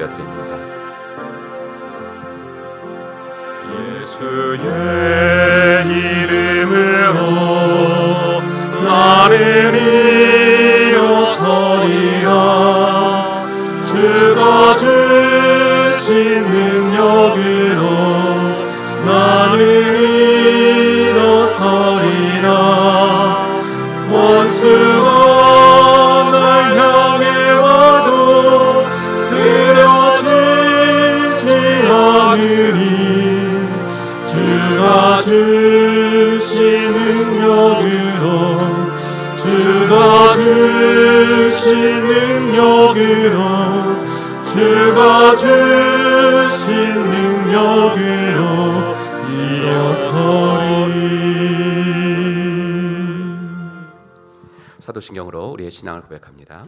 올려드립니다. 예수의 이름으로 나를 일어서리라. 주가 주신 능력으로 나를 일어서리라. 원수가 날 향해 와도 쓰러지지 않으리. 주가 주신 능력으로 주가 주신 능력으로 주가 주신 능력으로 일어서리. 사도신경으로 우리의 신앙을 고백합니다.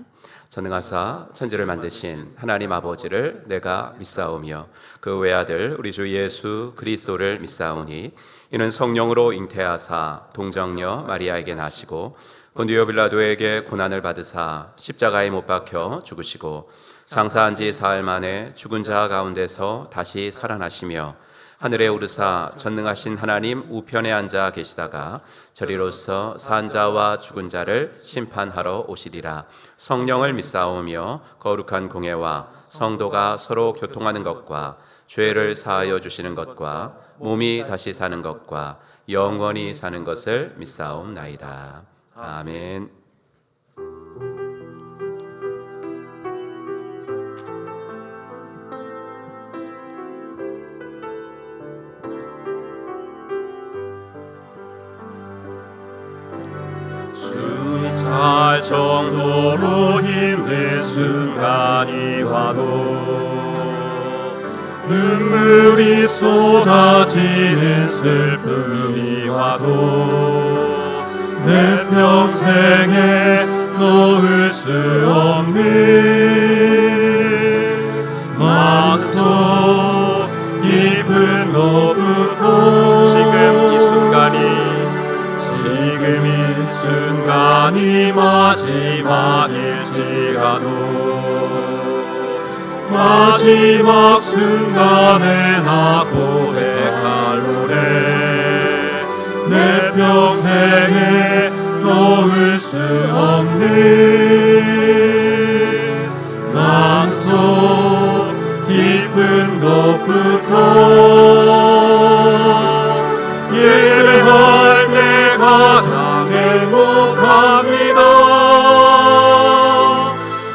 전능하사 천지를 만드신 하나님 아버지를 내가 믿사오며 그 외아들 우리 주 예수 그리스도를 믿사오니 이는 성령으로 잉태하사 동정녀 마리아에게 나시고 본디오 빌라도에게 고난을 받으사 십자가에 못 박혀 죽으시고 장사한 지 사흘 만에 죽은 자 가운데서 다시 살아나시며 하늘에 오르사 전능하신 하나님 우편에 앉아 계시다가 저리로서 산 자와 죽은 자를 심판하러 오시리라. 성령을 믿사오며 거룩한 공예와 성도가 서로 교통하는 것과 죄를 사하여 주시는 것과 몸이 다시 사는 것과 영원히 사는 것을 믿사옵나이다. 아멘. 숨이 찰 정도로 힘든 순간이 와도 눈물이 쏟아지는 슬픔이 와도 내 평생에 놓을 수 없는 마음속 깊은 것부터 지금 이 순간이 마지막일지라도 마지막 순간에 나 고백할 노래 내 평생에 놓을 수 없는 마음속 깊은 것부터 예배할 때 가장 행복합니다.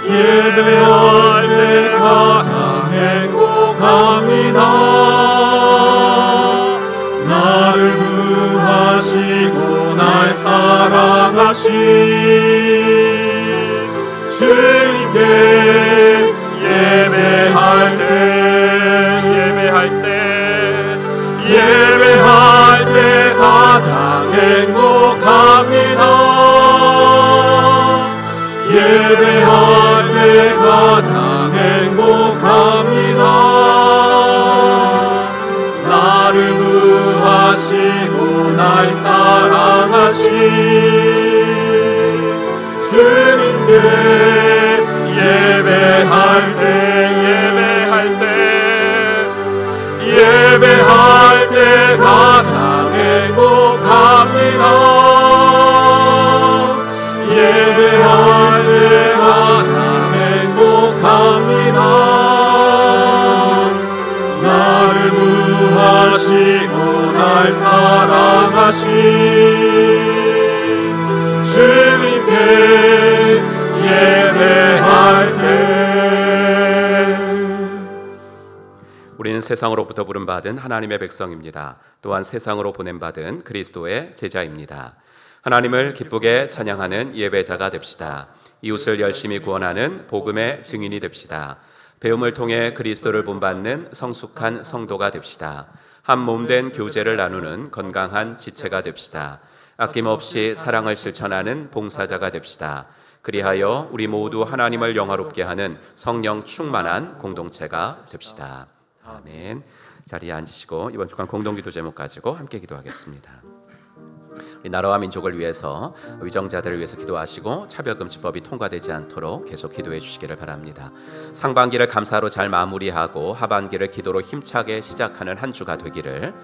예배할 때 가장 행복합니다. 나를 구하시고 날 사랑하신 주님께 예배할 때 가장 행복합니다. 예배할 때 가장 행복합니다. 나를 구하시고 날 사랑하신 주님께 예배할 때 가장 행복합니다. 예배할 때 가장 행복합니다. 나를 구하시고 날 사랑하신 주님께 예배할 때. 우리는 세상으로부터 부름받은 하나님의 백성입니다. 또한 세상으로 보냄받은 그리스도의 제자입니다. 하나님을 기쁘게 찬양하는 예배자가 됩시다. 이웃을 열심히 구원하는 복음의 증인이 됩시다. 배움을 통해 그리스도를 본받는 성숙한 성도가 됩시다. 한 몸된 교제를 나누는 건강한 지체가 됩시다. 아낌없이 사랑을 실천하는 봉사자가 됩시다. 그리하여 우리 모두 하나님을 영화롭게 하는 성령 충만한 공동체가 됩시다. 아멘. 자리에 앉으시고 이번 주간 공동기도 제목 가지고 함께 기도하겠습니다. 우리 나라와 민족을 위해서 위정자들을 위해서 기도하시고 차별금지법이 통과되지 않도록 계속 기도해 주시기를 바랍니다. 상반기를 감사로 잘 마무리하고 하반기를 기도로 힘차게 시작하는 한 주가 되기를,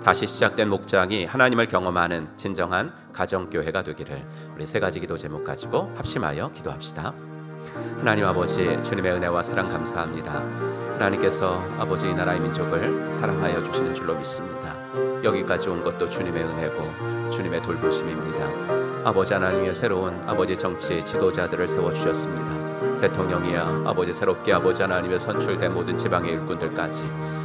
다시 시작된 목장이 하나님을 경험하는 진정한 가정교회가 되기를, 우리 세 가지 기도 제목 가지고 합심하여 기도합시다. 하나님 아버지, 주님의 은혜와 사랑 감사합니다. 하나님께서 아버지 이 나라의 민족을 사랑하여 주시는 줄로 믿습니다. 여기까지 온 것도 주님의 은혜고 주님의 돌보심입니다. 아버지 하나님의 새로운 아버지 정치 지도자들을 세워주셨습니다. 대통령이야 아버지 새롭게 아버지 하나님의 선출된 모든 지방의 일꾼들까지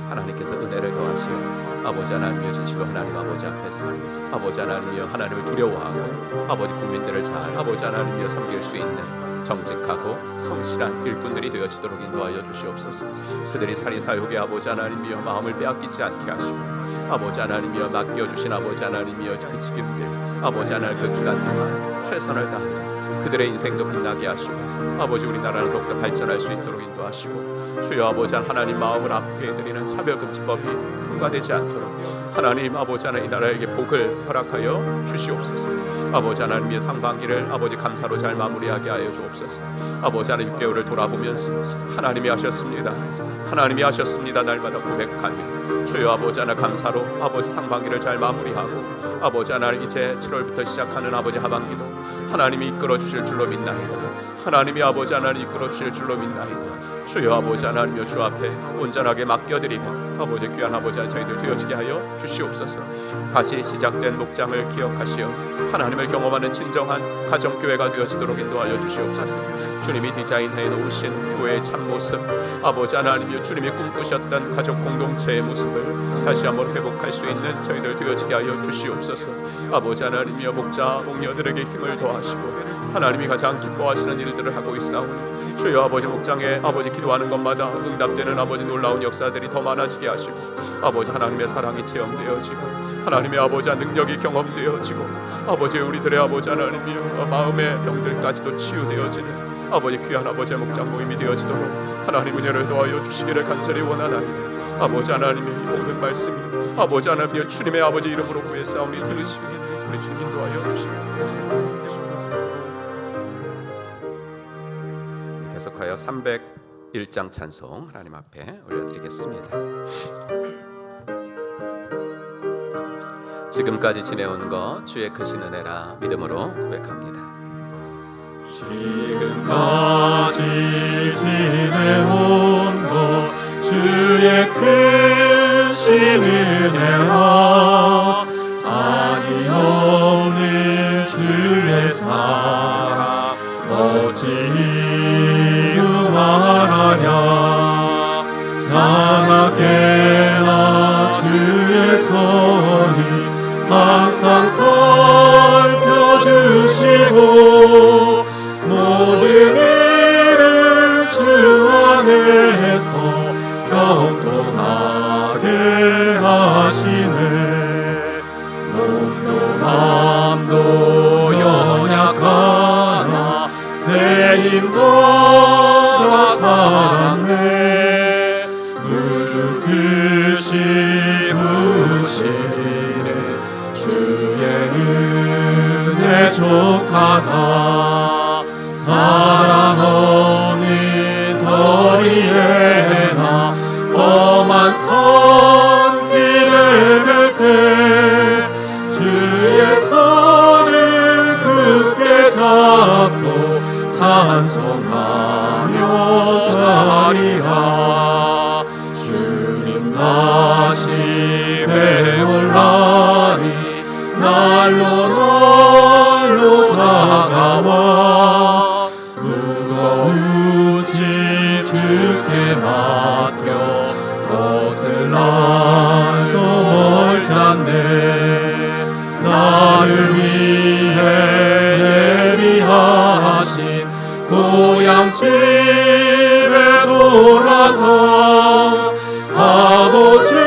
하나님께서 은혜를 더하시어 아버지 하나님이여 진실로 하나님 아버지 앞에서 아버지 하나님이여 하나님을 두려워하고 아버지 국민들을 잘 아버지 하나님이여 섬길 수 있는 정직하고 성실한 일꾼들이 되어지도록 인도하여 주시옵소서. 그들이 살인사욕의 아버지 하나님이여 마음을 빼앗기지 않게 하시고 아버지 하나님이여 맡겨주신 아버지 하나님이여 그 책임들 아버지 하나님 그 기간 동안 최선을 다하여 그들의 인생도 빛나게 하시고 아버지 우리나라를 더욱더 발전할 수 있도록 인도하시고 주여 아버지 하나님 마음을 아프게 해드리는 차별금지법이 통과되지 않도록 하나님 아버지 하나님 이 나라에게 복을 허락하여 주시옵소서. 아버지 하나님의 상반기를 아버지 감사로 잘 마무리하게 하여 주옵소서. 아버지 하나님 6개월을 돌아보면서 하나님이 하셨습니다. 하나님이 하셨습니다. 날마다 고백하며 주여 아버지 하나 감사로 아버지 상반기를 잘 마무리하고 아버지 하나님 이제 7월부터 시작하는 아버지 하반기도 하나님이 이끌어 주실 줄로 믿나이다. 하나님이 아버지 하나님 이끌어 주실 줄로 믿나이다. 주여 아버지 하나님여 주 앞에 온전하게 맡겨드리며 아버지 귀한 아버지 하나님 저희들 되어지게 하여 주시옵소서. 다시 시작된 목장을 기억하시어 하나님을 경험하는 진정한 가정교회가 되어지도록 인도하여 주시옵소서. 주님이 디자인해 놓으신 교회의 참모습 아버지 하나님이여 주님이 꿈꾸셨던 가족 공동체의 모습을 다시 한번 회복할 수 있는 저희들 되어지게 하여 주시옵소서. 아버지 하나님이여 목자 목녀들에게 힘을 더하시고 하나님이 가장 기뻐하시는 일들을 하고 있사오니 주여 아버지 목장에 아버지 기도하는 것마다 응답되는 아버지 놀라운 역사들이 더 많아지게 하시고 아버지 하나님의 사랑이 체험되어지고 하나님의 아버지 능력이 경험되어지고 아버지 우리들의 아버지 하나님이여 마음의 병들까지도 치유되어지는 아버지 귀한 아버지의 목장 모임이 되어지도록 하나님 은혜를 도와여 주시기를 간절히 원하나이다. 아버지 하나님의 이 모든 말씀이 아버지 하나님이여 주님의 아버지 이름으로 구했사오니 들으시고 우리 주님 인도하여 주시기를. 계속하여 301장 찬송 하나님 앞에 올려드리겠습니다. 지금까지 지내온 것 주의 크신 은혜라 믿음으로 고백합니다. 지금까지 지내온 것 주의 크신 은혜라 아니 없는 주의 사랑 어찌 말하랴 자나깨나 주의 손이 항상 살펴주시고 모든 일을 주 안에서 영통하게 하시네. 몸도 맘도 연약하나 새 힘보다 살았네. 물드시 부시네 주의 은혜 족하다. 사랑 없는 거리에나 험한 손길을 맬 때 주의 손을 굳게 잡고 찬송하며 가리라. 주님 다시 배올라니 날로 다가와 무거운 짐 주께 맡겨 벗을 날도 멀잖네. 나를 위해 예비하신 고향 집에 돌아가 아버지의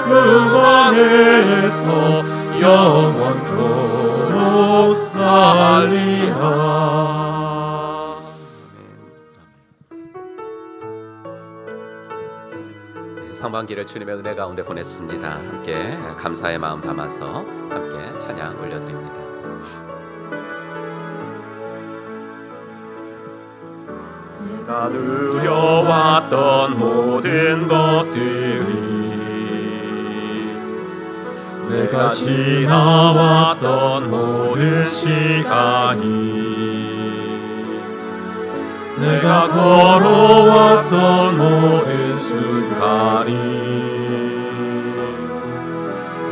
품 안에서 영원토록 살리라. 상반기를 주님의 은혜 가운데 보냈습니다. 함께 감사의 마음 담아서 함께 찬양 올려드립니다. 내가 누려왔던 모든 것들이 내가 지나왔던 모든 시간이 내가 걸어왔던 모든 순간이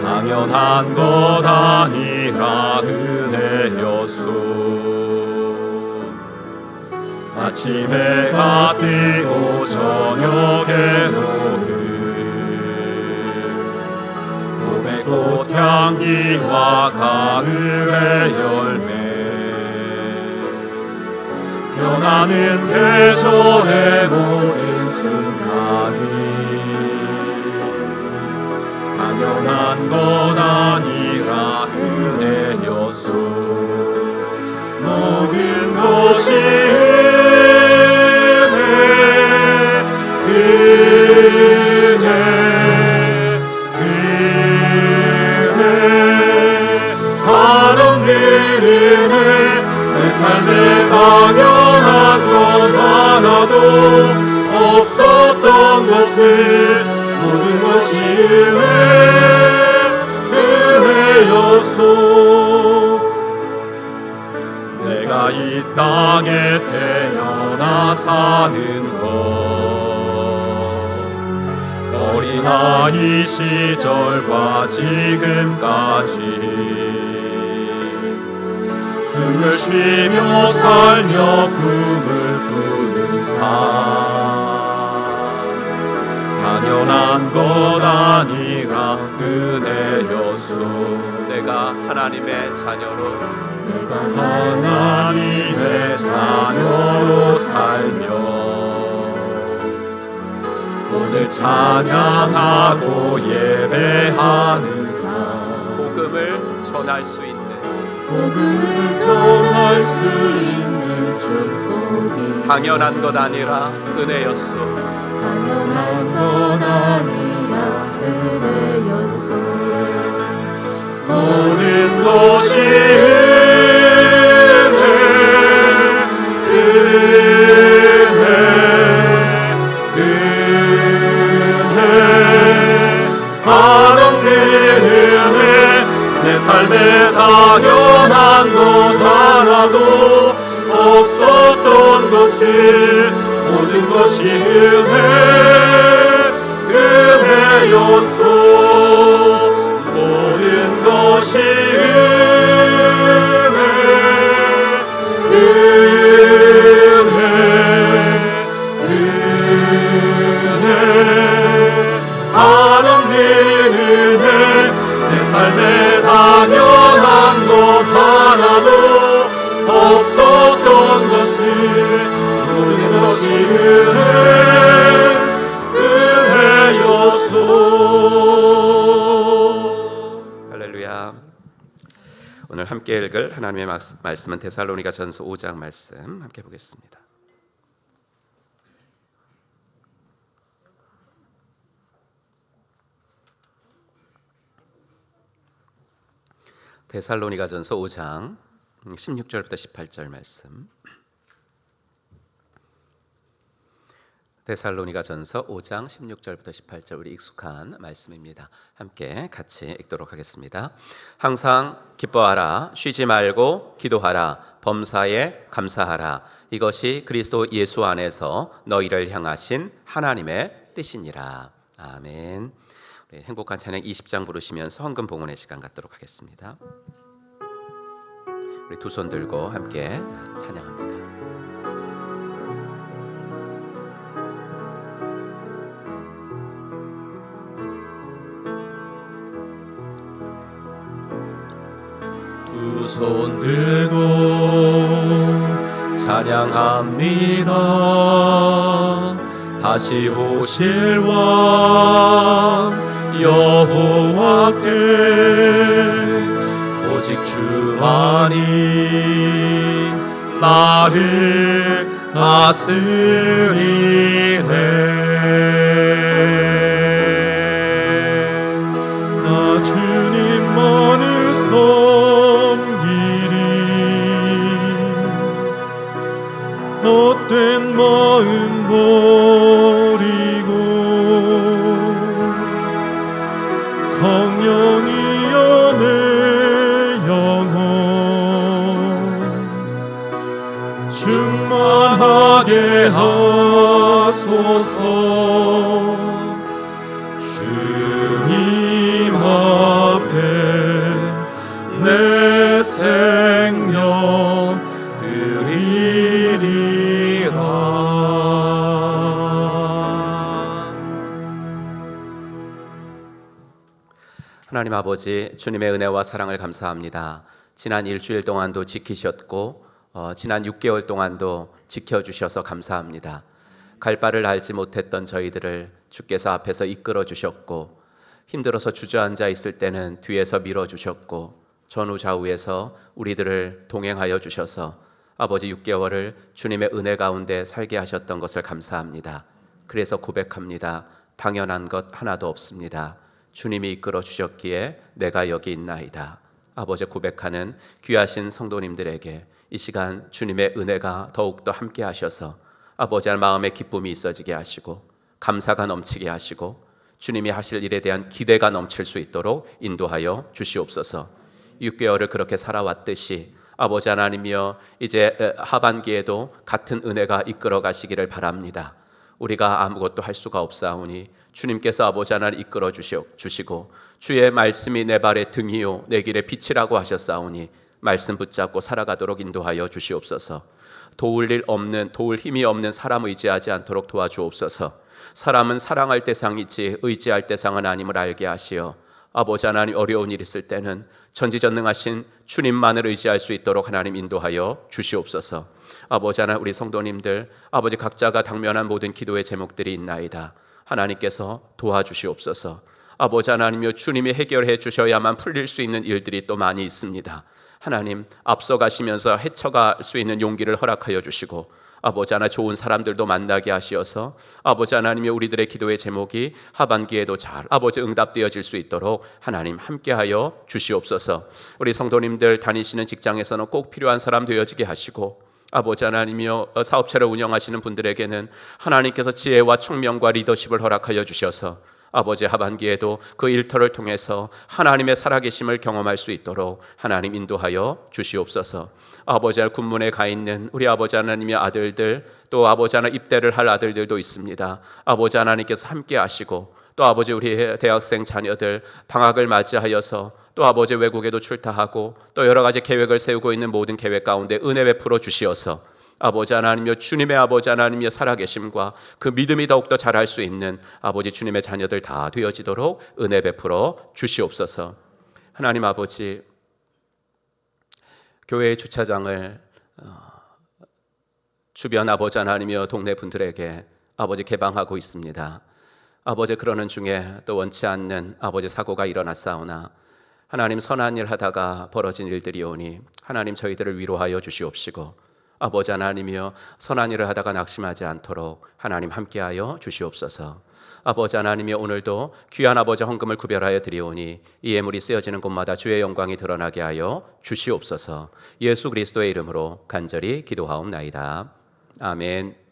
당연한 것 아니라 은혜였소. 아침에 해가 뜨고 저녁에 노을 봄의 꽃향기와 가을의 열매 변하는 계절의 모든 순간이 당연한 건 아니라 은혜였소. 모든 것이 은혜 한없는 은혜 내 삶에 당연한 것 하나도 없었던 것을 모든 것이 은혜였소. 내가 이 땅에 태어나 사는 것 어린아이 시절과 지금까지 숨을 쉬며 살며 꿈을 꾸는 삶 당연한 것 아니라 은혜였소. 내가 하나님의 자녀로 내가 하나님의 자녀로 살며 오늘 찬양하고 예배하는 삶 복음을 전할 수 있는 복음을 전할 수 있는 축복이 당연한 것 아니라 은혜였소. 당연한 것 아니라 은혜였소. 모든 것이 은혜 한없는 은혜 내 삶에 당연한 것 하나도 없었던 것을 모든 것이 은혜였소. 모든 것이 은혜 한없는 은혜 내 삶에 당연한 것 하나도 없었던 것을 모든 것이 은혜였소. 오늘 함께 읽을 하나님의 말씀은 데살로니가전서 5장 말씀 함께 보겠습니다. 데살로니가전서 5장 16절부터 18절 말씀. 데살로니가전서 5장 16절부터 18절 우리 익숙한 말씀입니다. 함께 같이 읽도록 하겠습니다. 항상 기뻐하라, 쉬지 말고 기도하라, 범사에 감사하라. 이것이 그리스도 예수 안에서 너희를 향하신 하나님의 뜻이니라. 아멘. 우리 행복한 찬양 20장 부르시면서 헌금 봉헌의 시간 갖도록 하겠습니다. 우리 두 손 들고 함께 찬양합니다. 두 손 들고 찬양합니다. 다시 오실 왕 여호와께 오직 주만이 나를 다스리네. 주옵소서. 주님 앞에 내 생명 드리리라. 하나님 아버지, 주님의 은혜와 사랑을 감사합니다. 지난 일주일 동안도 지키셨고 지난 6개월 동안도 지켜주셔서 감사합니다. 갈 바를 알지 못했던 저희들을 주께서 앞에서 이끌어 주셨고, 힘들어서 주저앉아 있을 때는 뒤에서 밀어주셨고, 전후좌우에서 우리들을 동행하여 주셔서 아버지 6개월을 주님의 은혜 가운데 살게 하셨던 것을 감사합니다. 그래서 고백합니다. 당연한 것 하나도 없습니다. 주님이 이끌어 주셨기에 내가 여기 있나이다. 아버지 고백하는 귀하신 성도님들에게 이 시간 주님의 은혜가 더욱더 함께 하셔서 아버지 마음에 기쁨이 있어지게 하시고, 감사가 넘치게 하시고, 주님이 하실 일에 대한 기대가 넘칠 수 있도록 인도하여 주시옵소서. 6개월을 그렇게 살아왔듯이 아버지 하나님이여, 이제 하반기에도 같은 은혜가 이끌어 가시기를 바랍니다. 우리가 아무것도 할 수가 없사오니 주님께서 아버지 하나님 이끌어 주시고, 주의 말씀이 내 발의 등이요 내 길의 빛이라고 하셨사오니 말씀 붙잡고 살아가도록 인도하여 주시옵소서. 도울 힘이 없는 사람 의지하지 않도록 도와주옵소서. 사람은 사랑할 대상이지 의지할 대상은 아님을 알게 하시어 아버지 하나님, 어려운 일 있을 때는 전지전능하신 주님만을 의지할 수 있도록 하나님 인도하여 주시옵소서. 아버지 하나님, 우리 성도님들 아버지 각자가 당면한 모든 기도의 제목들이 있나이다. 하나님께서 도와주시옵소서. 아버지 하나님이여, 주님이 해결해 주셔야만 풀릴 수 있는 일들이 또 많이 있습니다. 하나님, 앞서가시면서 헤쳐갈 수 있는 용기를 허락하여 주시고, 아버지 하나 좋은 사람들도 만나게 하시어서 아버지 하나님이 우리들의 기도의 제목이 하반기에도 잘 아버지 응답되어질 수 있도록 하나님 함께하여 주시옵소서. 우리 성도님들 다니시는 직장에서는 꼭 필요한 사람 되어지게 하시고, 아버지 하나님이여, 사업체를 운영하시는 분들에게는 하나님께서 지혜와 총명과 리더십을 허락하여 주셔서 아버지 하반기에도 그 일터를 통해서 하나님의 살아계심을 경험할 수 있도록 하나님 인도하여 주시옵소서. 아버지 하나님, 군문에 가 있는 우리 아버지 하나님의 아들들, 또 아버지 하나님 입대를 할 아들들도 있습니다. 아버지 하나님께서 함께 하시고, 또 아버지 우리 대학생 자녀들 방학을 맞이하여서 또 아버지 외국에도 출타하고 또 여러 가지 계획을 세우고 있는 모든 계획 가운데 은혜 베풀어 주시어서 아버지 하나님이여, 주님의 아버지 하나님의 살아계심과 그 믿음이 더욱더 자랄 수 있는 아버지 주님의 자녀들 다 되어지도록 은혜 베풀어 주시옵소서. 하나님 아버지, 교회의 주차장을 주변 아버지 하나님이여 동네 분들에게 아버지 개방하고 있습니다. 아버지 그러는 중에 또 원치 않는 아버지 사고가 일어났사오나 하나님, 선한 일 하다가 벌어진 일들이오니 하나님 저희들을 위로하여 주시옵시고, 아버지 하나님이여, 선한 일을 하다가 낙심하지 않도록 하나님 함께하여 주시옵소서. 아버지 하나님이여, 오늘도 귀한 아버지 헌금을 구별하여 드리오니 이 예물이 쓰여지는 곳마다 주의 영광이 드러나게 하여 주시옵소서. 예수 그리스도의 이름으로 간절히 기도하옵나이다. 아멘.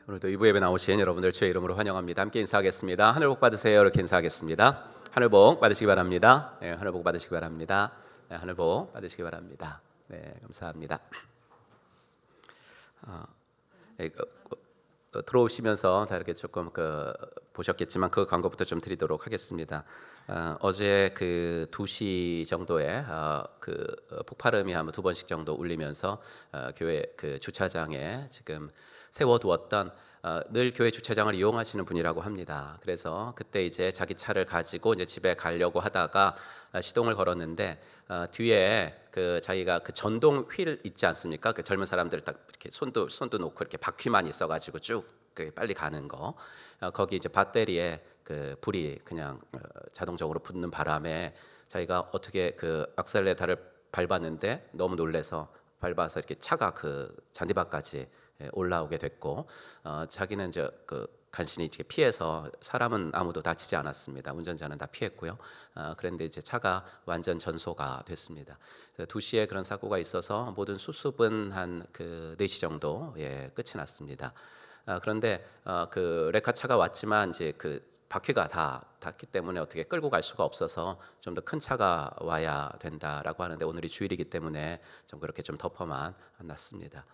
오늘도 이부 예배 나오신 여러분들 주의 이름으로 환영합니다. 함께 인사하겠습니다. 하늘 복 받으세요. 이렇게 인사하겠습니다. 하늘 복 받으시기 바랍니다. 네, 하늘 복 받으시기 바랍니다. 네, 하늘 복 받으시기 바랍니다. 네, 감사합니다. 들어오시면서 다 이렇게 조금 보셨겠지만 그 광고부터 좀 드리도록 하겠습니다. 어제 그 2시 정도에 폭발음이 한 2번씩 정도 울리면서 교회 그 주차장에 지금 세워두었던 늘 교회 주차장을 이용하시는 분이라고 합니다. 그래서 그때 이제 자기 차를 가지고 이제 집에 가려고 하다가 시동을 걸었는데 뒤에 그 자기가 그 전동 휠 있지 않습니까? 그 젊은 사람들 딱 이렇게 손도 놓고 이렇게 바퀴만 있어가지고 쭉 빨리 가는 거. 거기 이제 배터리에 그 불이 그냥 자동적으로 붙는 바람에 자기가 어떻게 그 악셀레터를 밟았는데 너무 놀래서 밟아서 이렇게 차가 그 잔디밭까지 올라오게 됐고, 자기는 이제 그 간신히 이제 피해서 사람은 아무도 다치지 않았습니다. 운전자는 다 피했고요. 그런데 이제 차가 완전 전소가 됐습니다. 2시에 그런 사고가 있어서 모든 수습은 한 그 4시 정도 끝이 났습니다. 그런데 그 레카차가 왔지만 이제 그 바퀴가 다 닿기 때문에 어떻게 끌고 갈 수가 없어서 좀 더 큰 차가 와야 된다라고 하는데 오늘이 주일이기 때문에 좀 그렇게 좀 덮어만 놨습니다.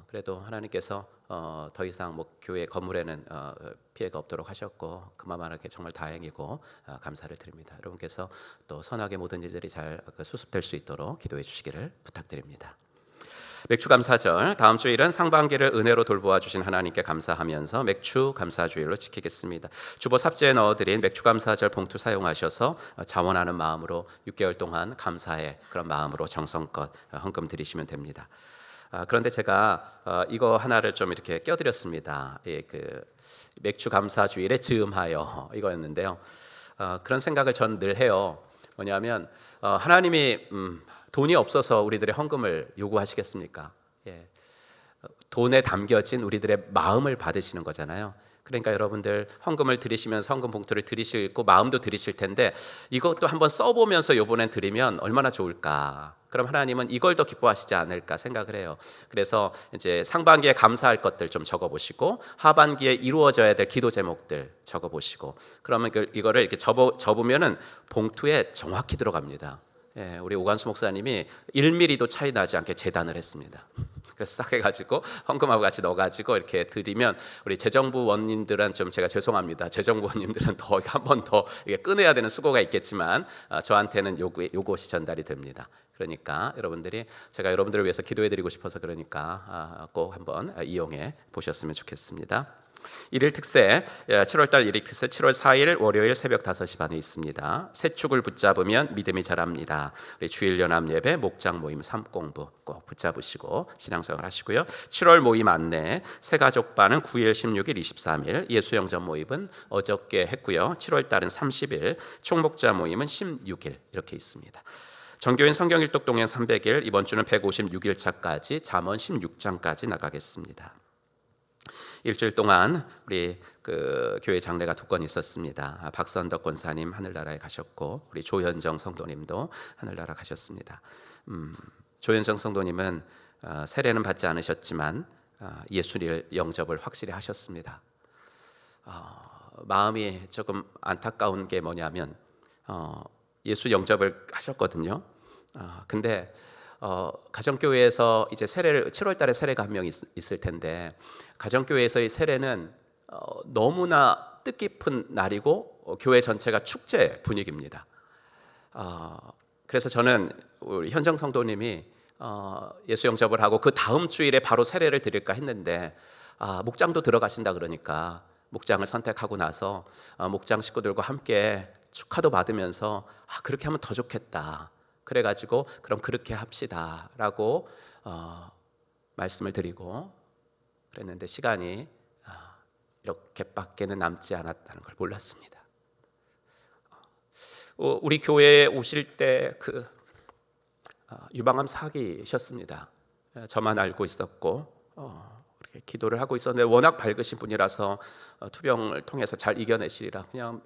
그래도 하나님께서 더 이상 뭐 교회 건물에는 피해가 없도록 하셨고 그만하게 정말 다행이고 감사를 드립니다. 여러분께서 또 선하게 모든 일들이 잘 수습될 수 있도록 기도해 주시기를 부탁드립니다. 맥주 감사절 다음 주일은 상반기를 은혜로 돌보아 주신 하나님께 감사하면서 맥주 감사주일로 지키겠습니다. 주보 삽지에 넣어드린 맥주 감사절 봉투 사용하셔서 자원하는 마음으로 6개월 동안 감사의 그런 마음으로 정성껏 헌금 드리시면 됩니다. 그런데 제가 이거 하나를 좀 이렇게 껴드렸습니다. 그 맥주 감사주일에 즈음하여 이거였는데요. 그런 생각을 전 늘 해요. 뭐냐면 하나님이 돈이 없어서 우리들의 헌금을 요구하시겠습니까? 돈에 담겨진 우리들의 마음을 받으시는 거잖아요. 그러니까 여러분들 헌금을 드리시면서 헌금 봉투를 드리시고 마음도 드리실 텐데 이것도 한번 써보면서 이번엔 드리면 얼마나 좋을까. 그럼 하나님은 이걸 더 기뻐하시지 않을까 생각을 해요. 그래서 이제 상반기에 감사할 것들 좀 적어보시고 하반기에 이루어져야 될 기도 제목들 적어보시고 그러면 이거를 이렇게 접으면은 봉투에 정확히 들어갑니다. 우리 오관수 목사님이 1mm도 차이 나지 않게 재단을 했습니다. 그래서 딱 해가지고 헌금하고 같이 넣어가지고 이렇게 드리면 우리 재정부원님들은 좀 제가 죄송합니다. 재정부원님들은 더 한 번 더 꺼내야 되는 수고가 있겠지만 저한테는 요것이 전달이 됩니다. 그러니까 여러분들이 제가 여러분들을 위해서 기도해드리고 싶어서 그러니까 꼭 한번 이용해 보셨으면 좋겠습니다. 일일 특세 7월달 일일 특세 7월 4일 월요일 새벽 5시 반에 있습니다. 새 축을 붙잡으면 믿음이 자랍니다. 우리 주일 연합 예배 목장 모임 3공부 꼭 붙잡으시고 신앙생활 하시고요. 7월 모임 안내 새가족반은 9일 16일 23일 예수영전 모임은 어저께 했고요. 7월달은 30일 총목자 모임은 16일 이렇게 있습니다. 정교인 성경일독 동행 300일 이번 주는 156일차까지 잠언 16장까지 나가겠습니다. 일주일 동안 우리 그 교회 장례가 2건 있었습니다. 박선덕 권사님 하늘나라에 가셨고 우리 조현정 성도님도 하늘나라 가셨습니다. 조현정 성도님은 세례는 받지 않으셨지만 예수를 영접을 확실히 하셨습니다. 마음이 조금 안타까운 게 뭐냐면 예수 영접을 하셨거든요. 근데 가정교회에서 이제 세례를 7월달에 세례가 한 명 있을 텐데 가정교회에서의 세례는 너무나 뜻깊은 날이고 교회 전체가 축제 분위기입니다. 그래서 저는 우리 현정 성도님이 예수 영접을 하고 그 다음 주일에 바로 세례를 드릴까 했는데 목장도 들어가신다 그러니까 목장을 선택하고 나서 목장 식구들과 함께 축하도 받으면서 그렇게 하면 더 좋겠다. 그래가지고 그럼 그렇게 합시다라고 말씀을 드리고 그랬는데 시간이 이렇게밖에는 남지 않았다는 걸 몰랐습니다. 우리 교회에 오실 때 그 유방암 사기셨습니다. 저만 알고 있었고 이렇게 기도를 하고 있었는데 워낙 밝으신 분이라서 투병을 통해서 잘 이겨내시리라 그냥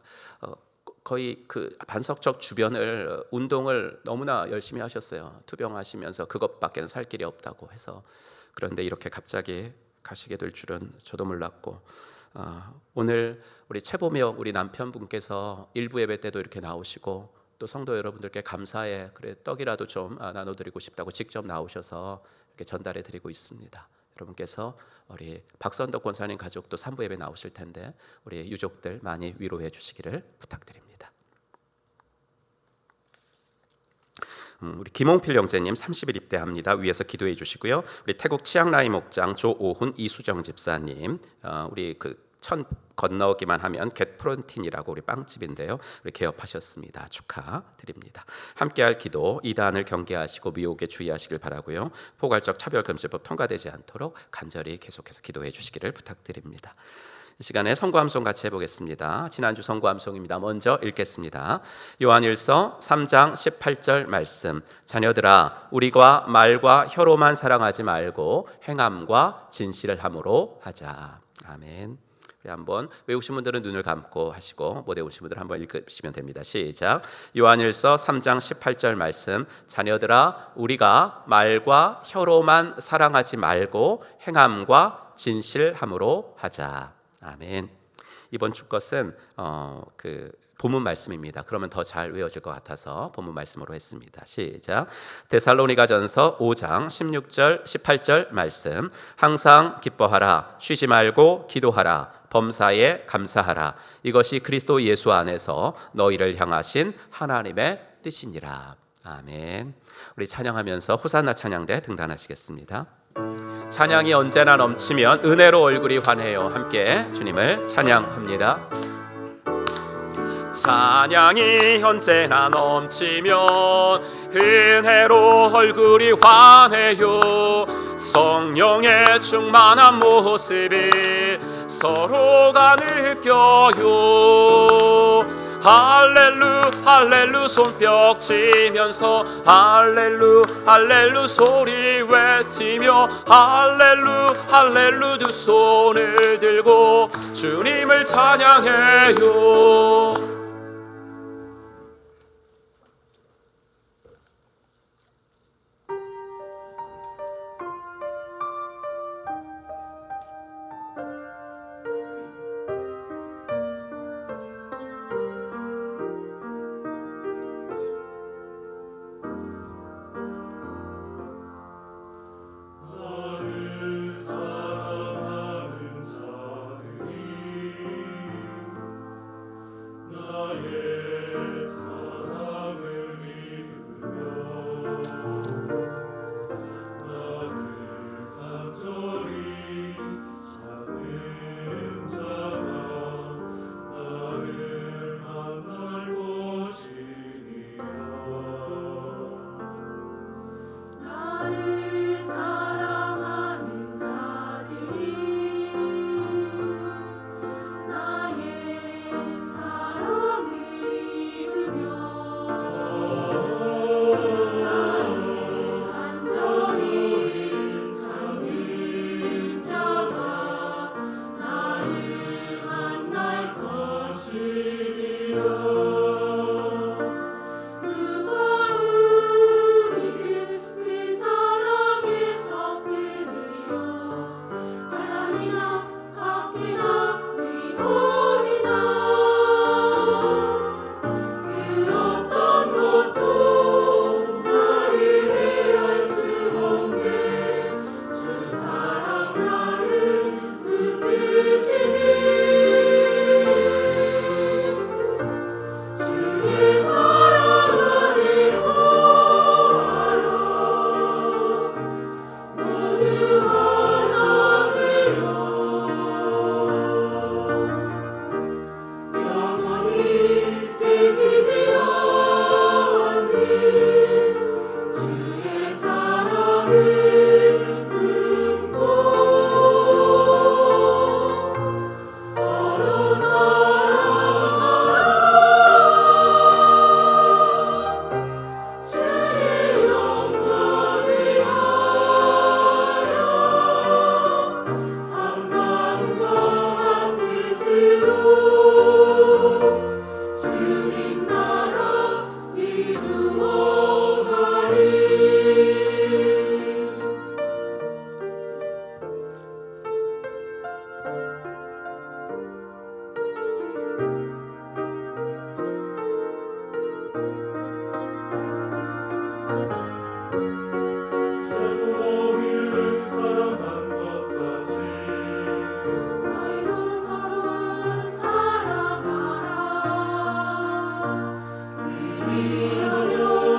거의 그 반석적 주변을 운동을 너무나 열심히 하셨어요. 투병하시면서 그것밖에는 살 길이 없다고 해서 그런데 이렇게 갑자기 가시게 될 줄은 저도 몰랐고 오늘 우리 최보명 우리 남편분께서 일부 예배 때도 이렇게 나오시고 또 성도 여러분들께 감사의 그래 떡이라도 좀 나눠드리고 싶다고 직접 나오셔서 이렇게 전달해 드리고 있습니다. 여러분께서 우리 박선덕 권사님 가족도 3부 예배 나오실 텐데 우리 유족들 많이 위로해 주시기를 부탁드립니다. 우리 김홍필 형제님 30일 입대합니다. 위에서 기도해 주시고요. 우리 태국 치앙라이 목장 조오훈 이수정 집사님 우리 그 천 건너기만 하면 겟프론틴이라고 우리 빵집인데요. 우리 개업하셨습니다. 축하드립니다. 함께할 기도 이단을 경계하시고 미혹에 주의하시길 바라고요. 포괄적 차별금지법 통과되지 않도록 간절히 계속해서 기도해 주시기를 부탁드립니다. 이 시간에 선고함송 같이 해보겠습니다. 지난주 선고함송입니다. 먼저 읽겠습니다. 요한일서 3장 18절 말씀. 자녀들아 우리가 말과 혀로만 사랑하지 말고 행함과 진실을 함으로 하자. 아멘. 우리 한번 외우신 분들은 눈을 감고 하시고 못 외우신 분들은 한번 읽으시면 됩니다. 시작. 요한일서 3장 18절 말씀. 자녀들아 우리가 말과 혀로만 사랑하지 말고 행함과 진실함으로 하자. 아멘. 이번 주 것은 본문 말씀입니다. 그러면 더 잘 외워질 것 같아서 본문 말씀으로 했습니다. 시작. 데살로니가전서 5장 16절 18절 말씀. 항상 기뻐하라. 쉬지 말고 기도하라. 범사에 감사하라. 이것이 그리스도 예수 안에서 너희를 향하신 하나님의 뜻이니라. 아멘. 우리 찬양하면서 호산나 찬양대 등단하시겠습니다. 찬양이 언제나 넘치면 은혜로 얼굴이 환해요. 함께 주님을 찬양합니다. 찬양이 언제나 넘치면 은혜로 얼굴이 환해요. 성령의 충만한 모습이 서로가 느껴요. 할렐루 할렐루 손뼉 치면서 할렐루 할렐루 소리 외치며 할렐루 할렐루 두 손을 들고 주님을 찬양해요. 하며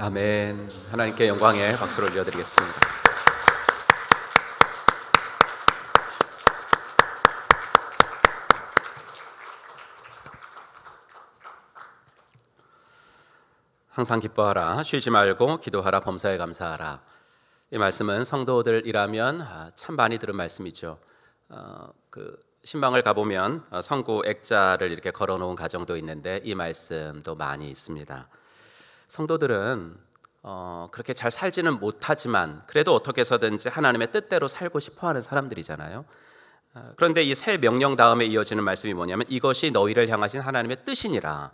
아멘. 하나님께 영광의 박수를 올려드리겠습니다. 항상 기뻐하라, 쉬지 말고 기도하라, 범사에 감사하라. 이 말씀은 성도들이라면 참 많이 들은 말씀이죠. 신방을 가보면 성구 액자를 이렇게 걸어놓은 가정도 있는데 이 말씀도 많이 있습니다. 성도들은 그렇게 잘 살지는 못하지만 그래도 어떻게 해서든지 하나님의 뜻대로 살고 싶어하는 사람들이잖아요. 그런데 이 새 명령 다음에 이어지는 말씀이 뭐냐면 이것이 너희를 향하신 하나님의 뜻이니라.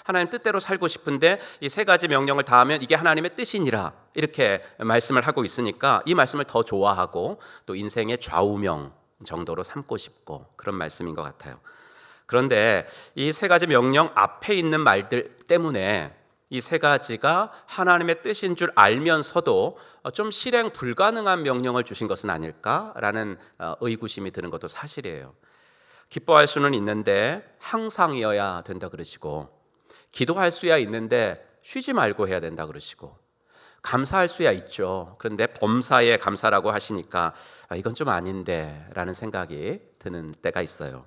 하나님 뜻대로 살고 싶은데 이 세 가지 명령을 다 하면 이게 하나님의 뜻이니라 이렇게 말씀을 하고 있으니까 이 말씀을 더 좋아하고 또 인생의 좌우명 정도로 삼고 싶고 그런 말씀인 것 같아요. 그런데 이 세 가지 명령 앞에 있는 말들 때문에 이 세 가지가 하나님의 뜻인 줄 알면서도 좀 실행 불가능한 명령을 주신 것은 아닐까라는 의구심이 드는 것도 사실이에요. 기뻐할 수는 있는데 항상이어야 된다 그러시고, 기도할 수야 있는데 쉬지 말고 해야 된다 그러시고, 감사할 수야 있죠. 그런데 범사에 감사라고 하시니까 이건 좀 아닌데 라는 생각이 드는 때가 있어요.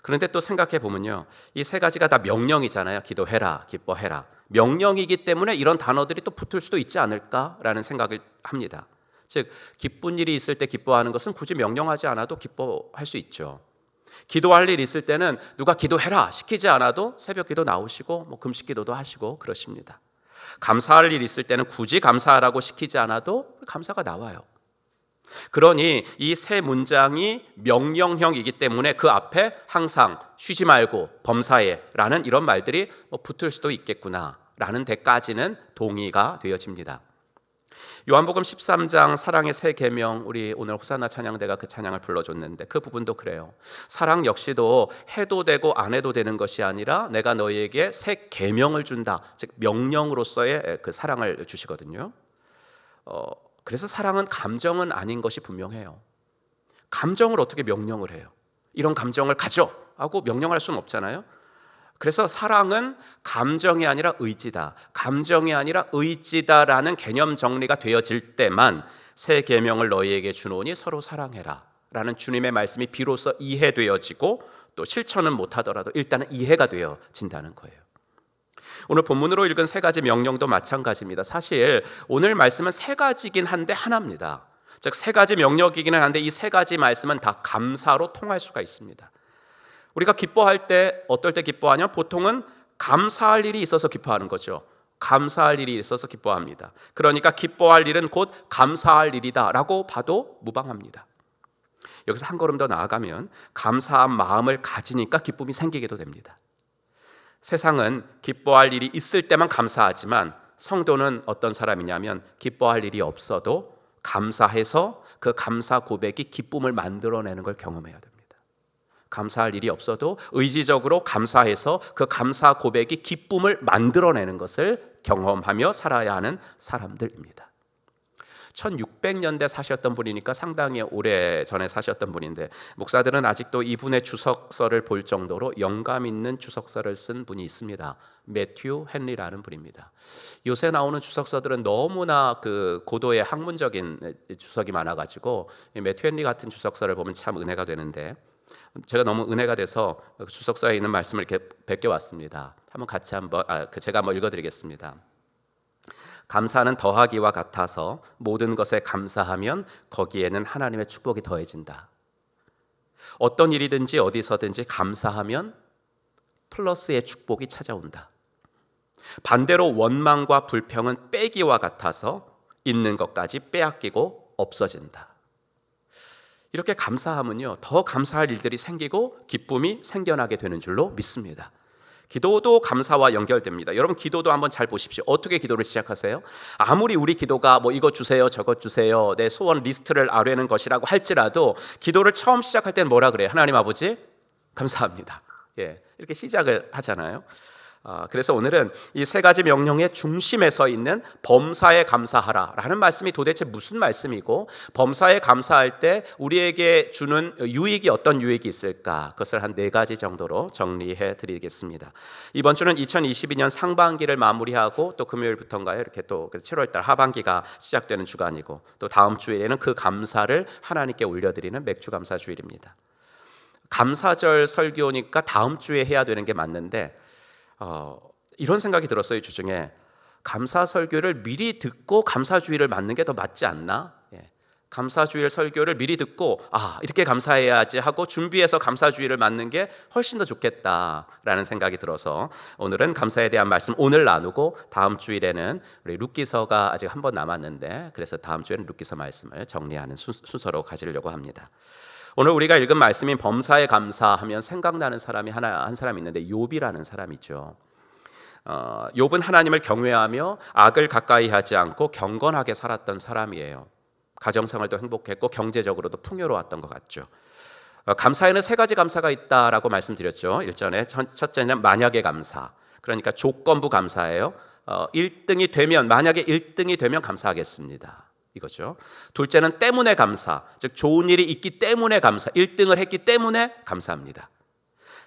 그런데 또 생각해 보면요, 이 세 가지가 다 명령이잖아요. 기도해라, 기뻐해라. 명령이기 때문에 이런 단어들이 또 붙을 수도 있지 않을까라는 생각을 합니다. 즉 기쁜 일이 있을 때 기뻐하는 것은 굳이 명령하지 않아도 기뻐할 수 있죠. 기도할 일 있을 때는 누가 기도해라 시키지 않아도 새벽 기도 나오시고 금식 기도도 하시고 그러십니다. 감사할 일 있을 때는 굳이 감사하라고 시키지 않아도 감사가 나와요. 그러니 이 세 문장이 명령형이기 때문에 그 앞에 항상 쉬지 말고 범사에라는 이런 말들이 붙을 수도 있겠구나라는 데까지는 동의가 되어집니다. 요한복음 13장 사랑의 세 계명, 우리 오늘 호산나 찬양대가 그 찬양을 불러줬는데 그 부분도 그래요. 사랑 역시도 해도 되고 안 해도 되는 것이 아니라 내가 너희에게 새 계명을 준다, 즉 명령으로서의 그 사랑을 주시거든요. 그래서 사랑은 감정은 아닌 것이 분명해요. 감정을 어떻게 명령을 해요? 이런 감정을 가져 하고 명령할 수는 없잖아요. 그래서 사랑은 감정이 아니라 의지다, 감정이 아니라 의지다라는 개념 정리가 되어질 때만 새 계명을 너희에게 주노니 서로 사랑해라 라는 주님의 말씀이 비로소 이해되어지고 또 실천은 못하더라도 일단은 이해가 되어진다는 거예요. 오늘 본문으로 읽은 세 가지 명령도 마찬가지입니다. 사실 오늘 말씀은 세 가지긴 한데 하나입니다. 즉 세 가지 명령이기는 한데 이 세 가지 말씀은 다 감사로 통할 수가 있습니다. 우리가 기뻐할 때 어떨 때 기뻐하냐? 보통은 감사할 일이 있어서 기뻐하는 거죠. 감사할 일이 있어서 기뻐합니다. 그러니까 기뻐할 일은 곧 감사할 일이다 라고 봐도 무방합니다. 여기서 한 걸음 더 나아가면 감사한 마음을 가지니까 기쁨이 생기게도 됩니다. 세상은 기뻐할 일이 있을 때만 감사하지만 성도는 어떤 사람이냐면 기뻐할 일이 없어도 감사해서 그 감사 고백이 기쁨을 만들어내는 걸 경험해야 됩니다. 감사할 일이 없어도 의지적으로 감사해서 그 감사 고백이 기쁨을 만들어내는 것을 경험하며 살아야 하는 사람들입니다. 1600년대 사셨던 분이니까 상당히 오래전에 사셨던 분인데 목사들은 아직도 이분의 주석서를 볼 정도로 영감 있는 주석서를 쓴 분이 있습니다. 매튜 헨리라는 분입니다. 요새 나오는 주석서들은 너무나 그 고도의 학문적인 주석이 많아가지고 매튜 헨리 같은 주석서를 보면 참 은혜가 되는데 제가 너무 은혜가 돼서 주석서에 있는 말씀을 이렇게 베껴왔습니다. 제가 한번 읽어드리겠습니다. 감사는 더하기와 같아서 모든 것에 감사하면 거기에는 하나님의 축복이 더해진다. 어떤 일이든지 어디서든지 감사하면 플러스의 축복이 찾아온다. 반대로 원망과 불평은 빼기와 같아서 있는 것까지 빼앗기고 없어진다. 이렇게 감사하면요, 더 감사할 일들이 생기고 기쁨이 생겨나게 되는 줄로 믿습니다. 기도도 감사와 연결됩니다. 여러분 기도도 한번 잘 보십시오. 어떻게 기도를 시작하세요? 아무리 우리 기도가 이것 주세요 저것 주세요 내 소원 리스트를 아뢰는 것이라고 할지라도 기도를 처음 시작할 때는 뭐라 그래요? 하나님 아버지 감사합니다. 이렇게 시작을 하잖아요. 그래서 오늘은 이 세 가지 명령의 중심에 서 있는 범사에 감사하라라는 말씀이 도대체 무슨 말씀이고, 범사에 감사할 때 우리에게 주는 유익이 어떤 유익이 있을까, 그것을 한 4가지 정도로 정리해 드리겠습니다. 이번 주는 2022년 상반기를 마무리하고 또 금요일부터인가요? 이렇게 또 7월달 하반기가 시작되는 주간이고, 또 다음 주일에는 그 감사를 하나님께 올려드리는 맥주감사 주일입니다. 감사절 설교니까 다음 주에 해야 되는 게 맞는데 이런 생각이 들었어요. 주중에 감사 설교를 미리 듣고 감사주일을 맞는 게 더 맞지 않나? 감사주일 설교를 미리 듣고 이렇게 감사해야지 하고 준비해서 감사주일을 맞는 게 훨씬 더 좋겠다라는 생각이 들어서 오늘은 감사에 대한 말씀 오늘 나누고, 다음 주일에는 우리 룻기서가 아직 한 번 남았는데, 그래서 다음 주에는 룻기서 말씀을 정리하는 순서로 가지려고 합니다. 오늘 우리가 읽은 말씀인 범사에 감사하면 생각나는 사람이 한 사람이 있는데 욥이라는 사람이죠. 욥은 하나님을 경외하며 악을 가까이 하지 않고 경건하게 살았던 사람이에요. 가정생활도 행복했고 경제적으로도 풍요로웠던 것 같죠. 감사에는 3가지 감사가 있다라고 말씀드렸죠. 일전에 첫째는 만약의 감사, 그러니까 조건부 감사예요. 1등이 되면, 만약에 1등이 되면 감사하겠습니다, 이거죠. 둘째는 때문에 감사, 즉 좋은 일이 있기 때문에 감사, 1등을 했기 때문에 감사합니다.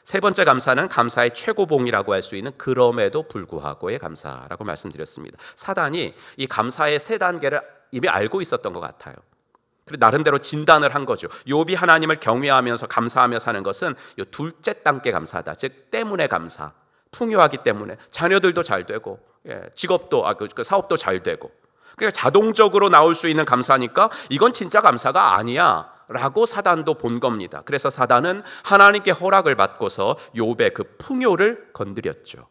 세 번째 감사는 감사의 최고봉이라고 할 수 있는 그럼에도 불구하고의 감사라고 말씀드렸습니다. 사단이 이 감사의 3단계를 이미 알고 있었던 것 같아요. 그리고 나름대로 진단을 한 거죠. 욥이 하나님을 경외하면서 감사하며 사는 것은 이 둘째 단계 감사다. 즉 때문에 감사, 풍요하기 때문에 자녀들도 잘 되고, 직업도 사업도 잘 되고, 그러니까 자동적으로 나올 수 있는 감사니까 이건 진짜 감사가 아니야 라고 사단도 본 겁니다. 그래서 사단은 하나님께 허락을 받고서 욥의 그 풍요를 건드렸죠.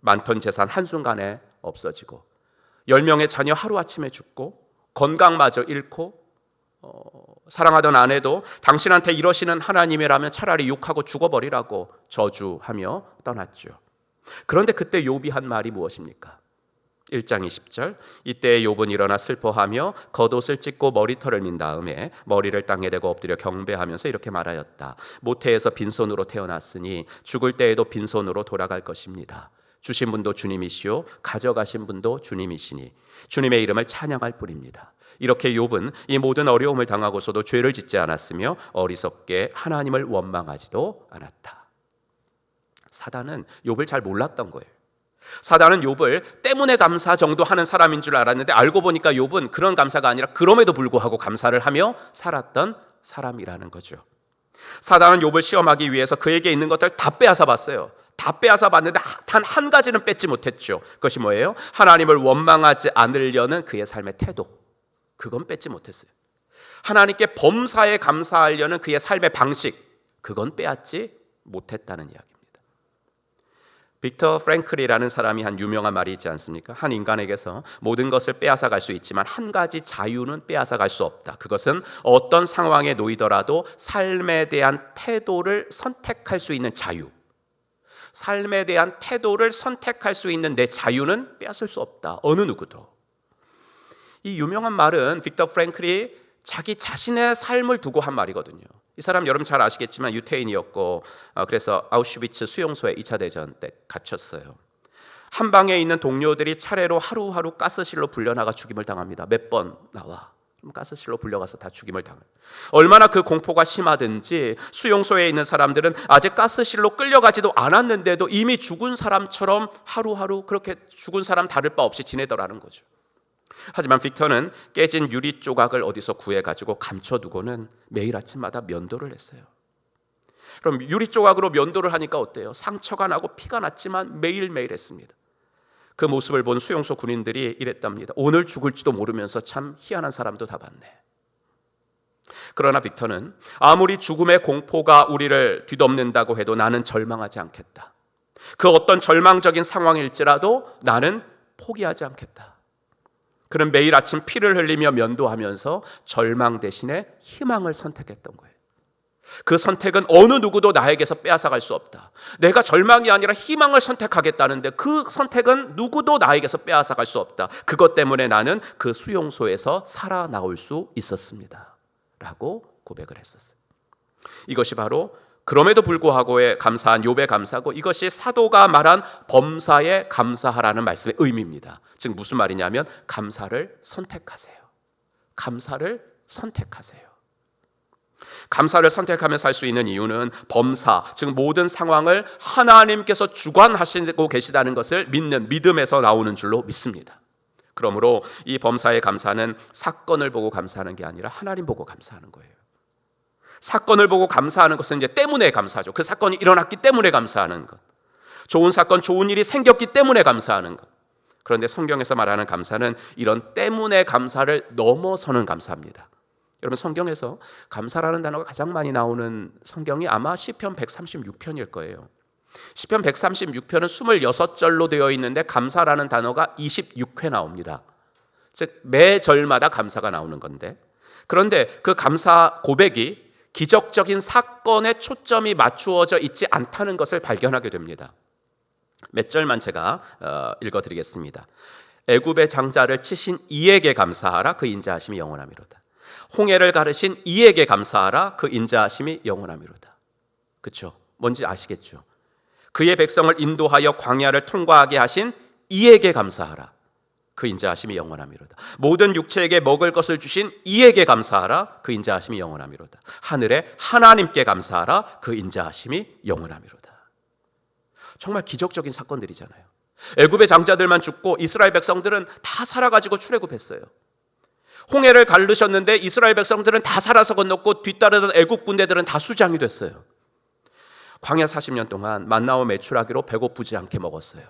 많던 재산 한순간에 없어지고, 10명의 자녀 하루아침에 죽고, 건강마저 잃고, 사랑하던 아내도 당신한테 이러시는 하나님이라면 차라리 욕하고 죽어버리라고 저주하며 떠났죠. 그런데 그때 욥이 한 말이 무엇입니까? 1장 20절, 이때 욥은 일어나 슬퍼하며 겉옷을 찢고 머리털을 민 다음에 머리를 땅에 대고 엎드려 경배하면서 이렇게 말하였다. 모태에서 빈손으로 태어났으니 죽을 때에도 빈손으로 돌아갈 것입니다. 주신 분도 주님이시오 가져가신 분도 주님이시니 주님의 이름을 찬양할 뿐입니다. 이렇게 욥은 이 모든 어려움을 당하고서도 죄를 짓지 않았으며 어리석게 하나님을 원망하지도 않았다. 사단은 욥을 잘 몰랐던 거예요. 사단은 욥을 때문에 감사 정도 하는 사람인 줄 알았는데, 알고 보니까 욥은 그런 감사가 아니라 그럼에도 불구하고 감사를 하며 살았던 사람이라는 거죠. 사단은 욥을 시험하기 위해서 그에게 있는 것들 다 빼앗아 봤어요. 다 빼앗아 봤는데 단 한 가지는 뺏지 못했죠. 그것이 뭐예요? 하나님을 원망하지 않으려는 그의 삶의 태도, 그건 뺏지 못했어요. 하나님께 범사에 감사하려는 그의 삶의 방식, 그건 빼앗지 못했다는 이야기입니다. 빅터 프랭클이라는 사람이 한 유명한 말이 있지 않습니까? 한 인간에게서 모든 것을 빼앗아 갈 수 있지만 한 가지 자유는 빼앗아 갈 수 없다. 그것은 어떤 상황에 놓이더라도 삶에 대한 태도를 선택할 수 있는 자유, 삶에 대한 태도를 선택할 수 있는 내 자유는 빼앗을 수 없다, 어느 누구도. 이 유명한 말은 빅터 프랭클이 자기 자신의 삶을 두고 한 말이거든요. 이 사람 여러분 잘 아시겠지만 유태인이었고, 그래서 아우슈비츠 수용소에 2차 대전 때 갇혔어요. 한 방에 있는 동료들이 차례로 하루하루 가스실로 불려나가 죽임을 당합니다. 몇 번 나와 가스실로 불려가서 다 죽임을 당해요. 얼마나 그 공포가 심하든지 수용소에 있는 사람들은 아직 가스실로 끌려가지도 않았는데도 이미 죽은 사람처럼 하루하루 그렇게 죽은 사람 다를 바 없이 지내더라는 거죠. 하지만 빅터는 깨진 유리 조각을 어디서 구해가지고 감춰두고는 매일 아침마다 면도를 했어요. 그럼 유리 조각으로 면도를 하니까 어때요? 상처가 나고 피가 났지만 매일매일 했습니다. 그 모습을 본 수용소 군인들이 이랬답니다. 오늘 죽을지도 모르면서 참 희한한 사람도 다 봤네. 그러나 빅터는 아무리 죽음의 공포가 우리를 뒤덮는다고 해도 나는 절망하지 않겠다. 그 어떤 절망적인 상황일지라도 나는 포기하지 않겠다. 그는 매일 아침 피를 흘리며 면도하면서 절망 대신에 희망을 선택했던 거예요. 그 선택은 어느 누구도 나에게서 빼앗아갈 수 없다. 내가 절망이 아니라 희망을 선택하겠다는데 그 선택은 누구도 나에게서 빼앗아갈 수 없다. 그것 때문에 나는 그 수용소에서 살아나올 수 있었습니다 라고 고백을 했었어요. 이것이 바로 그럼에도 불구하고에 감사한 욥의 감사고, 이것이 사도가 말한 범사에 감사하라는 말씀의 의미입니다. 즉 무슨 말이냐면 감사를 선택하세요. 감사를 선택하세요. 감사를 선택하며 살 수 있는 이유는 범사, 즉 모든 상황을 하나님께서 주관하시고 계시다는 것을 믿는 믿음에서 나오는 줄로 믿습니다. 그러므로 이 범사의 감사는 사건을 보고 감사하는 게 아니라 하나님 보고 감사하는 거예요. 사건을 보고 감사하는 것은 이제 때문에 감사하죠. 그 사건이 일어났기 때문에 감사하는 것. 좋은 사건, 좋은 일이 생겼기 때문에 감사하는 것. 그런데 성경에서 말하는 감사는 이런 때문에 감사를 넘어서는 감사입니다. 여러분, 성경에서 감사라는 단어가 가장 많이 나오는 성경이 아마 시편 136편일 거예요. 시편 136편은 26절로 되어 있는데 감사라는 단어가 26회 나옵니다. 즉 매 절마다 감사가 나오는 건데, 그런데 그 감사 고백이 기적적인 사건에 초점이 맞추어져 있지 않다는 것을 발견하게 됩니다. 몇 절만 제가 읽어드리겠습니다. 애굽의 장자를 치신 이에게 감사하라, 그 인자하심이 영원하미로다. 홍해를 가르신 이에게 감사하라, 그 인자하심이 영원하미로다. 그렇죠? 뭔지 아시겠죠? 그의 백성을 인도하여 광야를 통과하게 하신 이에게 감사하라, 그 인자하심이 영원하미로다. 모든 육체에게 먹을 것을 주신 이에게 감사하라, 그 인자하심이 영원하미로다. 하늘에 하나님께 감사하라, 그 인자하심이 영원하미로다. 정말 기적적인 사건들이잖아요. 애굽의 장자들만 죽고 이스라엘 백성들은 다 살아가지고 출애굽했어요. 홍해를 가르셨는데 이스라엘 백성들은 다 살아서 건넜고 뒤따르던 애굽 군대들은 다 수장이 됐어요. 광야 40년 동안 만나와 메추라기로 배고프지 않게 먹었어요.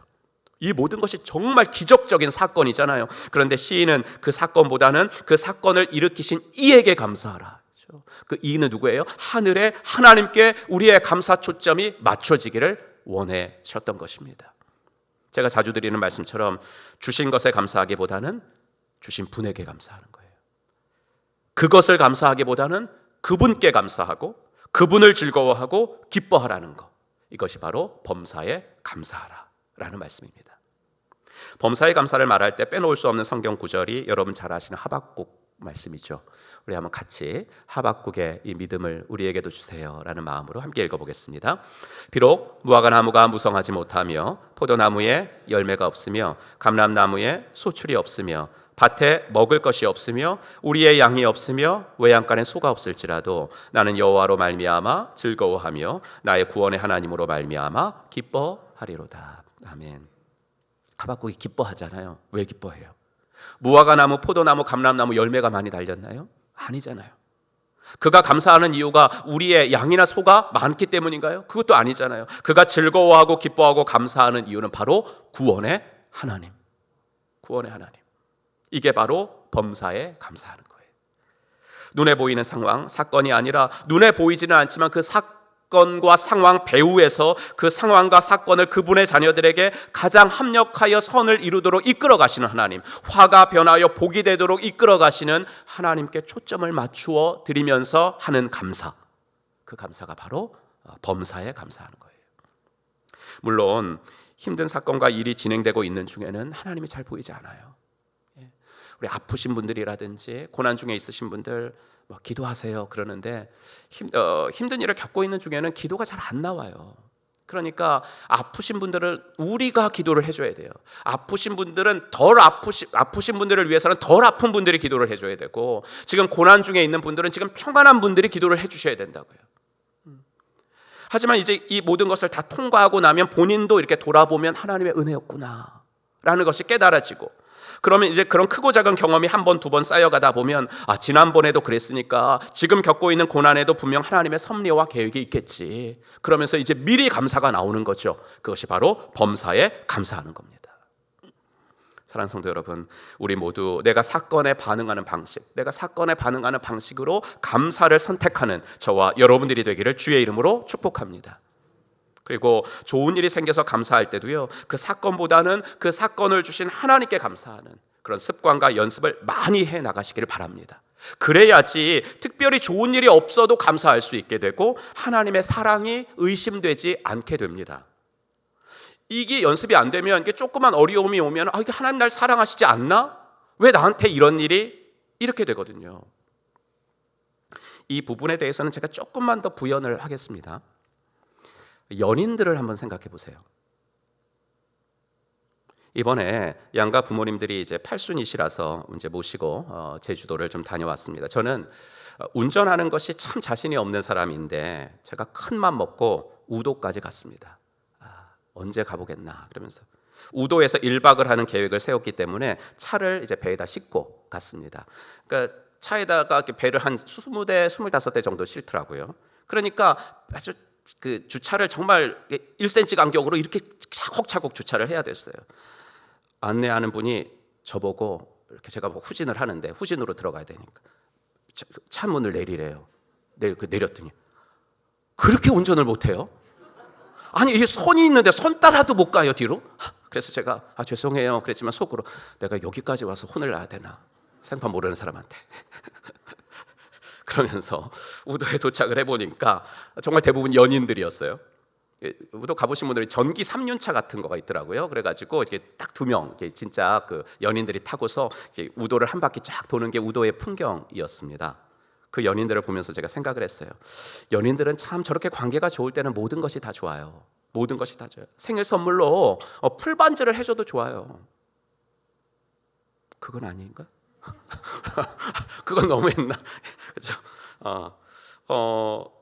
이 모든 것이 정말 기적적인 사건이잖아요. 그런데 시인은 그 사건보다는 그 사건을 일으키신 이에게 감사하라. 그 이는 누구예요? 하늘에 하나님께 우리의 감사 초점이 맞춰지기를 원하셨던 것입니다. 제가 자주 드리는 말씀처럼 주신 것에 감사하기보다는 주신 분에게 감사하는 거예요. 그것을 감사하기보다는 그분께 감사하고 그분을 즐거워하고 기뻐하라는 것, 이것이 바로 범사에 감사하라라는 말씀입니다. 범사의 감사를 말할 때 빼놓을 수 없는 성경 구절이 여러분 잘 아시는 하박국 말씀이죠. 우리 한번 같이 하박국의 이 믿음을 우리에게도 주세요라는 마음으로 함께 읽어보겠습니다. 비록 무화과 나무가 무성하지 못하며 포도나무에 열매가 없으며 감람나무에 소출이 없으며 밭에 먹을 것이 없으며 우리의 양이 없으며 외양간에 소가 없을지라도 나는 여호와로 말미암아 즐거워하며 나의 구원의 하나님으로 말미암아 기뻐하리로다. 아멘. 하박국이 기뻐하잖아요. 왜 기뻐해요? 무화과 나무, 포도나무, 감람나무 열매가 많이 달렸나요? 아니잖아요. 그가 감사하는 이유가 우리의 양이나 소가 많기 때문인가요? 그것도 아니잖아요. 그가 즐거워하고 기뻐하고 감사하는 이유는 바로 구원의 하나님. 구원의 하나님. 이게 바로 범사에 감사하는 거예요. 눈에 보이는 상황, 사건이 아니라 눈에 보이지는 않지만 그 사건과 상황 배후에서 그 상황과 사건을 그분의 자녀들에게 가장 합력하여 선을 이루도록 이끌어 가시는 하나님, 화가 변하여 복이 되도록 이끌어 가시는 하나님께 초점을 맞추어 드리면서 하는 감사, 그 감사가 바로 범사에 감사하는 거예요. 물론 힘든 사건과 일이 진행되고 있는 중에는 하나님이 잘 보이지 않아요. 우리 아프신 분들이라든지 고난 중에 있으신 분들 기도하세요 그러는데 힘든 일을 겪고 있는 중에는 기도가 잘 안 나와요. 그러니까 아프신 분들은 우리가 기도를 해줘야 돼요. 아프신 분들은 아프신 분들을 위해서는 덜 아픈 분들이 기도를 해줘야 되고, 지금 고난 중에 있는 분들은 지금 평안한 분들이 기도를 해주셔야 된다고요. 하지만 이제 이 모든 것을 다 통과하고 나면 본인도 이렇게 돌아보면 하나님의 은혜였구나 라는 것이 깨달아지고, 그러면 이제 그런 크고 작은 경험이 한 번, 두 번 쌓여가다 보면 지난번에도 그랬으니까 지금 겪고 있는 고난에도 분명 하나님의 섭리와 계획이 있겠지. 그러면서 이제 미리 감사가 나오는 거죠. 그것이 바로 범사에 감사하는 겁니다. 사랑하는 성도 여러분, 우리 모두 내가 사건에 반응하는 방식으로 감사를 선택하는 저와 여러분들이 되기를 주의 이름으로 축복합니다. 그리고 좋은 일이 생겨서 감사할 때도요, 그 사건보다는 그 사건을 주신 하나님께 감사하는 그런 습관과 연습을 많이 해 나가시기를 바랍니다. 그래야지 특별히 좋은 일이 없어도 감사할 수 있게 되고 하나님의 사랑이 의심되지 않게 됩니다. 이게 연습이 안 되면, 이게 조그만 어려움이 오면 이게 하나님 날 사랑하시지 않나? 왜 나한테 이런 일이? 이렇게 되거든요. 이 부분에 대해서는 제가 조금만 더 부연을 하겠습니다. 연인들을 한번 생각해 보세요. 이번에 양가 부모님들이 이제 팔순이시라서 이제 모시고 제주도를 좀 다녀왔습니다. 저는 운전하는 것이 참 자신이 없는 사람인데 제가 큰 맘 먹고 우도까지 갔습니다. 언제 가보겠나 그러면서 우도에서 1박을 하는 계획을 세웠기 때문에 차를 이제 배에다 싣고 갔습니다. 그러니까 차에다가 배를 한 20대, 25대 정도 싣더라고요. 그러니까 아주 그 주차를 정말 1cm 간격으로 이렇게 차곡차곡 주차를 해야 됐어요. 안내하는 분이 저보고 이렇게 제가 뭐 후진을 하는데 후진으로 들어가야 되니까 차 문을 내리래요. 내렸더니 그렇게 운전을 못해요? 아니 이 선이 있는데 선 따라도 못 가요 뒤로? 그래서 제가 죄송해요 그랬지만 속으로 내가 여기까지 와서 혼을 내야 되나 생판 모르는 사람한테 그러면서 우도에 도착을 해보니까 정말 대부분 연인들이었어요. 우도 가보신 분들이 전기 3륜차 같은 거가 있더라고요. 그래가지고 이게 딱 2명 진짜 그 연인들이 타고서 우도를 한 바퀴 쫙 도는 게 우도의 풍경이었습니다. 그 연인들을 보면서 제가 생각을 했어요. 연인들은 참 저렇게 관계가 좋을 때는 모든 것이 다 좋아요. 모든 것이 다 좋아요. 생일 선물로 풀반지를 해줘도 좋아요. 그건 아닌가? 그건 너무했나? 그렇죠?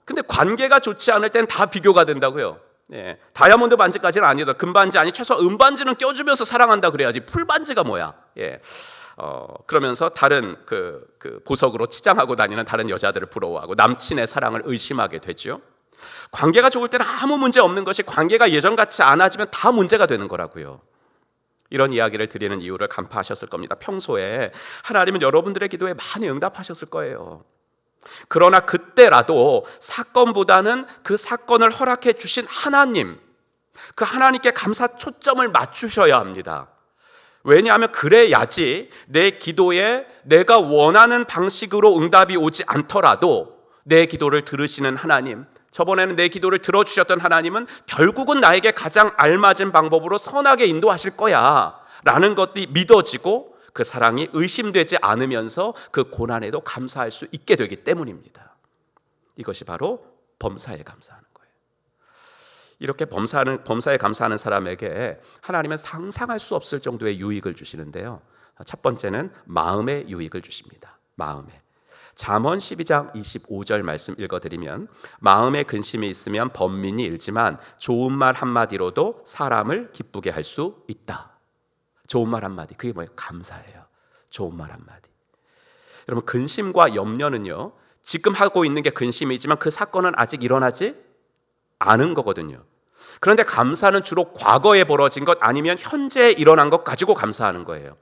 근데 관계가 좋지 않을 땐 다 비교가 된다고요. 예, 다이아몬드 반지까지는 아니더라도 금반지 아니 최소 은반지는 껴주면서 사랑한다 그래야지 풀반지가 뭐야? 예, 그러면서 다른 그 보석으로 치장하고 다니는 다른 여자들을 부러워하고 남친의 사랑을 의심하게 되죠. 관계가 좋을 때는 아무 문제 없는 것이 관계가 예전같이 않아지면 다 문제가 되는 거라고요. 이런 이야기를 드리는 이유를 간파하셨을 겁니다. 평소에 하나님은 여러분들의 기도에 많이 응답하셨을 거예요. 그러나 그때라도 사건보다는 그 사건을 허락해 주신 하나님, 그 하나님께 감사 초점을 맞추셔야 합니다. 왜냐하면 그래야지 내 기도에 내가 원하는 방식으로 응답이 오지 않더라도 내 기도를 들으시는 하나님, 저번에는 내 기도를 들어주셨던 하나님은 결국은 나에게 가장 알맞은 방법으로 선하게 인도하실 거야 라는 것이 믿어지고 그 사랑이 의심되지 않으면서 그 고난에도 감사할 수 있게 되기 때문입니다. 이것이 바로 범사에 감사하는 거예요. 이렇게 범사에 감사하는 사람에게 하나님은 상상할 수 없을 정도의 유익을 주시는데요. 첫 번째는 마음의 유익을 주십니다. 마음에. 잠언 12장 25절 말씀 읽어드리면 마음에 근심이 있으면 번민이 일지만 좋은 말 한마디로도 사람을 기쁘게 할 수 있다. 좋은 말 한마디, 그게 뭐예요? 감사예요. 좋은 말 한마디. 여러분, 근심과 염려는요, 지금 하고 있는 게 근심이지만 그 사건은 아직 일어나지 않은 거거든요. 그런데 감사는 주로 과거에 벌어진 것 아니면 현재에 일어난 것 가지고 감사하는 거예요.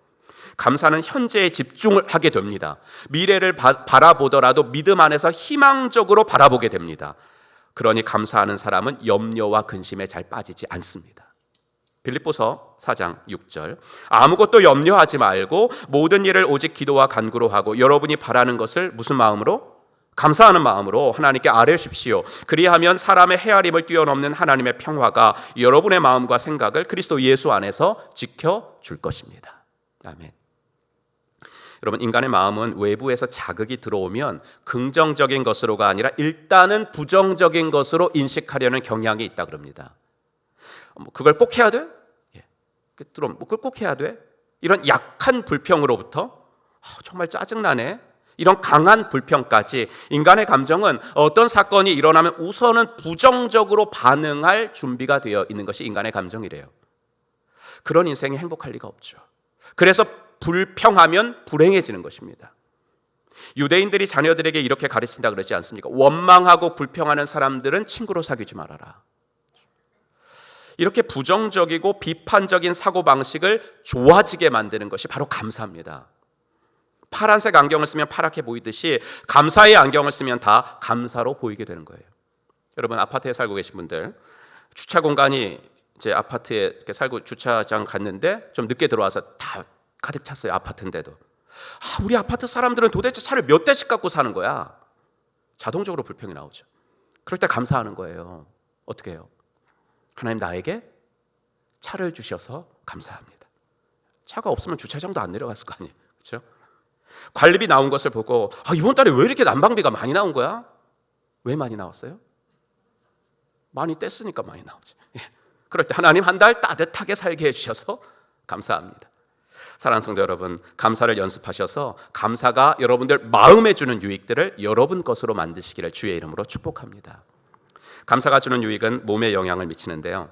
감사는 현재에 집중을 하게 됩니다. 미래를 바라보더라도 믿음 안에서 희망적으로 바라보게 됩니다. 그러니 감사하는 사람은 염려와 근심에 잘 빠지지 않습니다. 빌립보서 4장 6절 아무것도 염려하지 말고 모든 일을 오직 기도와 간구로 하고 여러분이 바라는 것을 무슨 마음으로? 감사하는 마음으로 하나님께 아뢰십시오. 그리하면 사람의 헤아림을 뛰어넘는 하나님의 평화가 여러분의 마음과 생각을 그리스도 예수 안에서 지켜줄 것입니다. 아멘. 여러분, 인간의 마음은 외부에서 자극이 들어오면 긍정적인 것으로가 아니라 일단은 부정적인 것으로 인식하려는 경향이 있다 그럽니다. 그걸 꼭 해야 돼? 그걸 꼭 해야 돼? 이런 약한 불평으로부터 정말 짜증나네, 이런 강한 불평까지 인간의 감정은 어떤 사건이 일어나면 우선은 부정적으로 반응할 준비가 되어 있는 것이 인간의 감정이래요. 그런 인생이 행복할 리가 없죠. 그래서 불평하면 불행해지는 것입니다. 유대인들이 자녀들에게 이렇게 가르친다 그러지 않습니까? 원망하고 불평하는 사람들은 친구로 사귀지 말아라. 이렇게 부정적이고 비판적인 사고방식을 좋아지게 만드는 것이 바로 감사입니다. 파란색 안경을 쓰면 파랗게 보이듯이 감사의 안경을 쓰면 다 감사로 보이게 되는 거예요. 여러분, 아파트에 살고 계신 분들, 주차 공간이 제 아파트에 이렇게 살고 주차장 갔는데 좀 늦게 들어와서 다 가득 찼어요. 아파트인데도. 우리 아파트 사람들은 도대체 차를 몇 대씩 갖고 사는 거야? 자동적으로 불평이 나오죠. 그럴 때 감사하는 거예요. 어떻게 해요? 하나님, 나에게 차를 주셔서 감사합니다. 차가 없으면 주차장도 안 내려갔을 거 아니에요. 그렇죠? 관리비 나온 것을 보고 이번 달에 왜 이렇게 난방비가 많이 나온 거야? 왜 많이 나왔어요? 많이 뗐으니까 많이 나오지. 그럴 때 하나님 한 달 따뜻하게 살게 해주셔서 감사합니다. 사랑하는 성도 여러분, 감사를 연습하셔서 감사가 여러분들 마음에 주는 유익들을 여러분 것으로 만드시기를 주의 이름으로 축복합니다. 감사가 주는 유익은 몸에 영향을 미치는데요.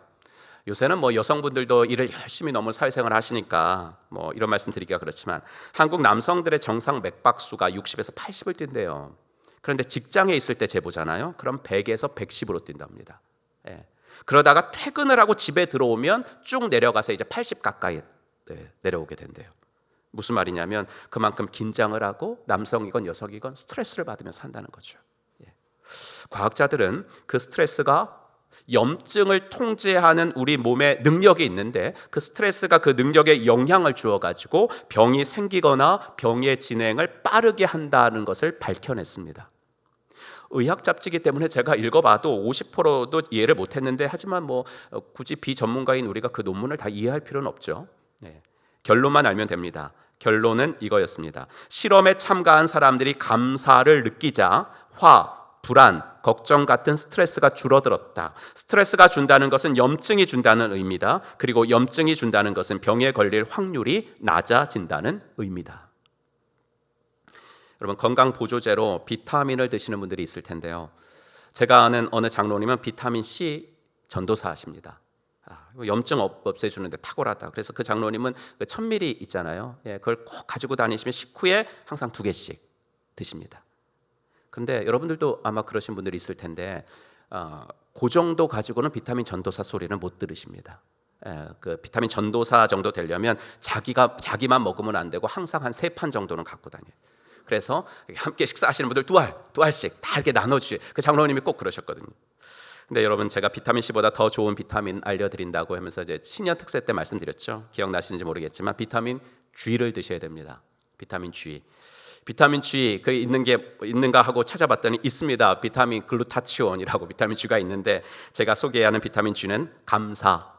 요새는 여성분들도 일을 열심히 너무 사회생활을 하시니까 이런 말씀 드리기가 그렇지만 한국 남성들의 정상 맥박수가 60에서 80을 뛴대요. 그런데 직장에 있을 때 재보잖아요. 그럼 100에서 110으로 뛴답니다. 그러다가 퇴근을 하고 집에 들어오면 쭉 내려가서 이제 80 가까이 내려오게 된대요. 무슨 말이냐면 그만큼 긴장을 하고 남성이건 여성이건 스트레스를 받으며 산다는 거죠. 과학자들은 그 스트레스가 염증을 통제하는 우리 몸의 능력이 있는데 그 스트레스가 그 능력에 영향을 주어가지고 병이 생기거나 병의 진행을 빠르게 한다는 것을 밝혀냈습니다. 의학 잡지이기 때문에 제가 읽어봐도 50%도 이해를 못했는데 하지만 굳이 비전문가인 우리가 그 논문을 다 이해할 필요는 없죠. 결론만 알면 됩니다. 결론은 이거였습니다. 실험에 참가한 사람들이 감사를 느끼자 불안, 걱정 같은 스트레스가 줄어들었다. 스트레스가 준다는 것은 염증이 준다는 의미다. 그리고 염증이 준다는 것은 병에 걸릴 확률이 낮아진다는 의미다. 여러분, 건강 보조제로 비타민을 드시는 분들이 있을 텐데요. 제가 아는 어느 장로님은 비타민 C 전도사 하십니다. 염증 없애주는데 탁월하다. 그래서 그 장로님은 1000ml 있잖아요. 그걸 꼭 가지고 다니시면 식후에 항상 2개씩 드십니다. 그런데 여러분들도 아마 그러신 분들이 있을 텐데 그 정도 가지고는 비타민 전도사 소리는 못 들으십니다. 그 비타민 전도사 정도 되려면 자기만 먹으면 안 되고 항상 한 3판 정도는 갖고 다녀요. 그래서 함께 식사하시는 분들 두 알씩 다 이렇게 나눠주세요. 그 장로님이 꼭 그러셨거든요. 근데 여러분, 제가 비타민 C보다 더 좋은 비타민 알려드린다고 하면서 이제 신년 특세 때 말씀드렸죠. 기억나시는지 모르겠지만 비타민 G를 드셔야 됩니다. 비타민 G. 비타민 G 그 있는가 하고 찾아봤더니 있습니다. 비타민 글루타치온이라고 비타민 G가 있는데 제가 소개하는 비타민 G는 감사,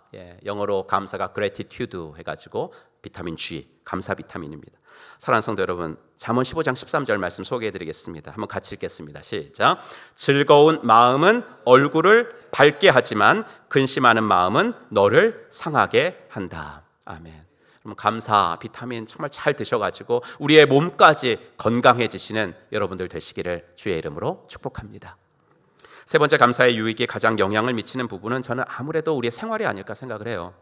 영어로 감사가 gratitude 해가지고 비타민 G, 감사 비타민입니다. 사랑하는 성도 여러분, 잠언 15장 13절 말씀 소개해드리겠습니다. 한번 같이 읽겠습니다. 시작. 즐거운 마음은 얼굴을 밝게 하지만 근심하는 마음은 너를 상하게 한다. 아멘. 감사 비타민 정말 잘 드셔가지고 우리의 몸까지 건강해지시는 여러분들 되시기를 주의 이름으로 축복합니다. 세 번째 감사의 유익에 가장 영향을 미치는 부분은 저는 아무래도 우리의 생활이 아닐까 생각을 해요.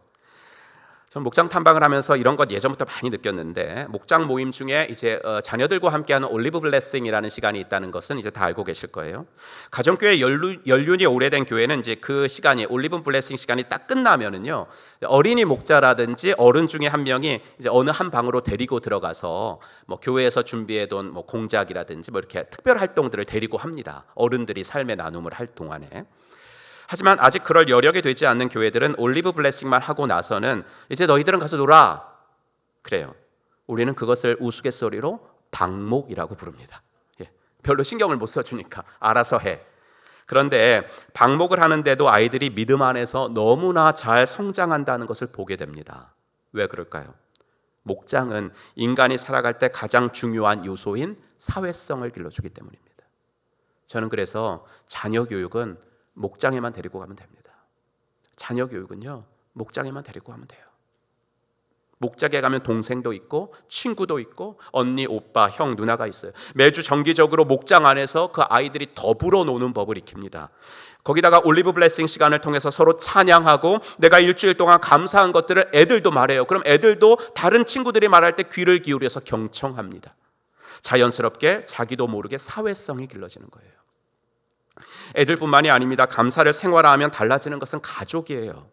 저는 목장 탐방을 하면서 이런 것 예전부터 많이 느꼈는데 목장 모임 중에 이제 자녀들과 함께하는 올리브 블레싱이라는 시간이 있다는 것은 이제 다 알고 계실 거예요. 가정교회 연륜이 오래된 교회는 이제 그 시간이 올리브 블레싱 시간이 딱 끝나면은요 어린이 목자라든지 어른 중에 한 명이 이제 어느 한 방으로 데리고 들어가서 교회에서 준비해둔 공작이라든지 이렇게 특별 활동들을 데리고 합니다. 어른들이 삶의 나눔을 할 동안에. 하지만 아직 그럴 여력이 되지 않는 교회들은 올리브 블레싱만 하고 나서는 이제 너희들은 가서 놀아. 그래요. 우리는 그것을 우스갯소리로 방목이라고 부릅니다. 별로 신경을 못 써주니까 알아서 해. 그런데 방목을 하는데도 아이들이 믿음 안에서 너무나 잘 성장한다는 것을 보게 됩니다. 왜 그럴까요? 목장은 인간이 살아갈 때 가장 중요한 요소인 사회성을 길러주기 때문입니다. 저는 그래서 자녀 교육은 목장에만 데리고 가면 됩니다. 자녀 교육은요 목장에만 데리고 가면 돼요. 목장에 가면 동생도 있고 친구도 있고 언니, 오빠, 형, 누나가 있어요. 매주 정기적으로 목장 안에서 그 아이들이 더불어 노는 법을 익힙니다. 거기다가 올리브 블레싱 시간을 통해서 서로 찬양하고 내가 일주일 동안 감사한 것들을 애들도 말해요. 그럼 애들도 다른 친구들이 말할 때 귀를 기울여서 경청합니다. 자연스럽게 자기도 모르게 사회성이 길러지는 거예요. 애들뿐만이 아닙니다. 감사를 생활화하면 달라지는 것은 가족이에요.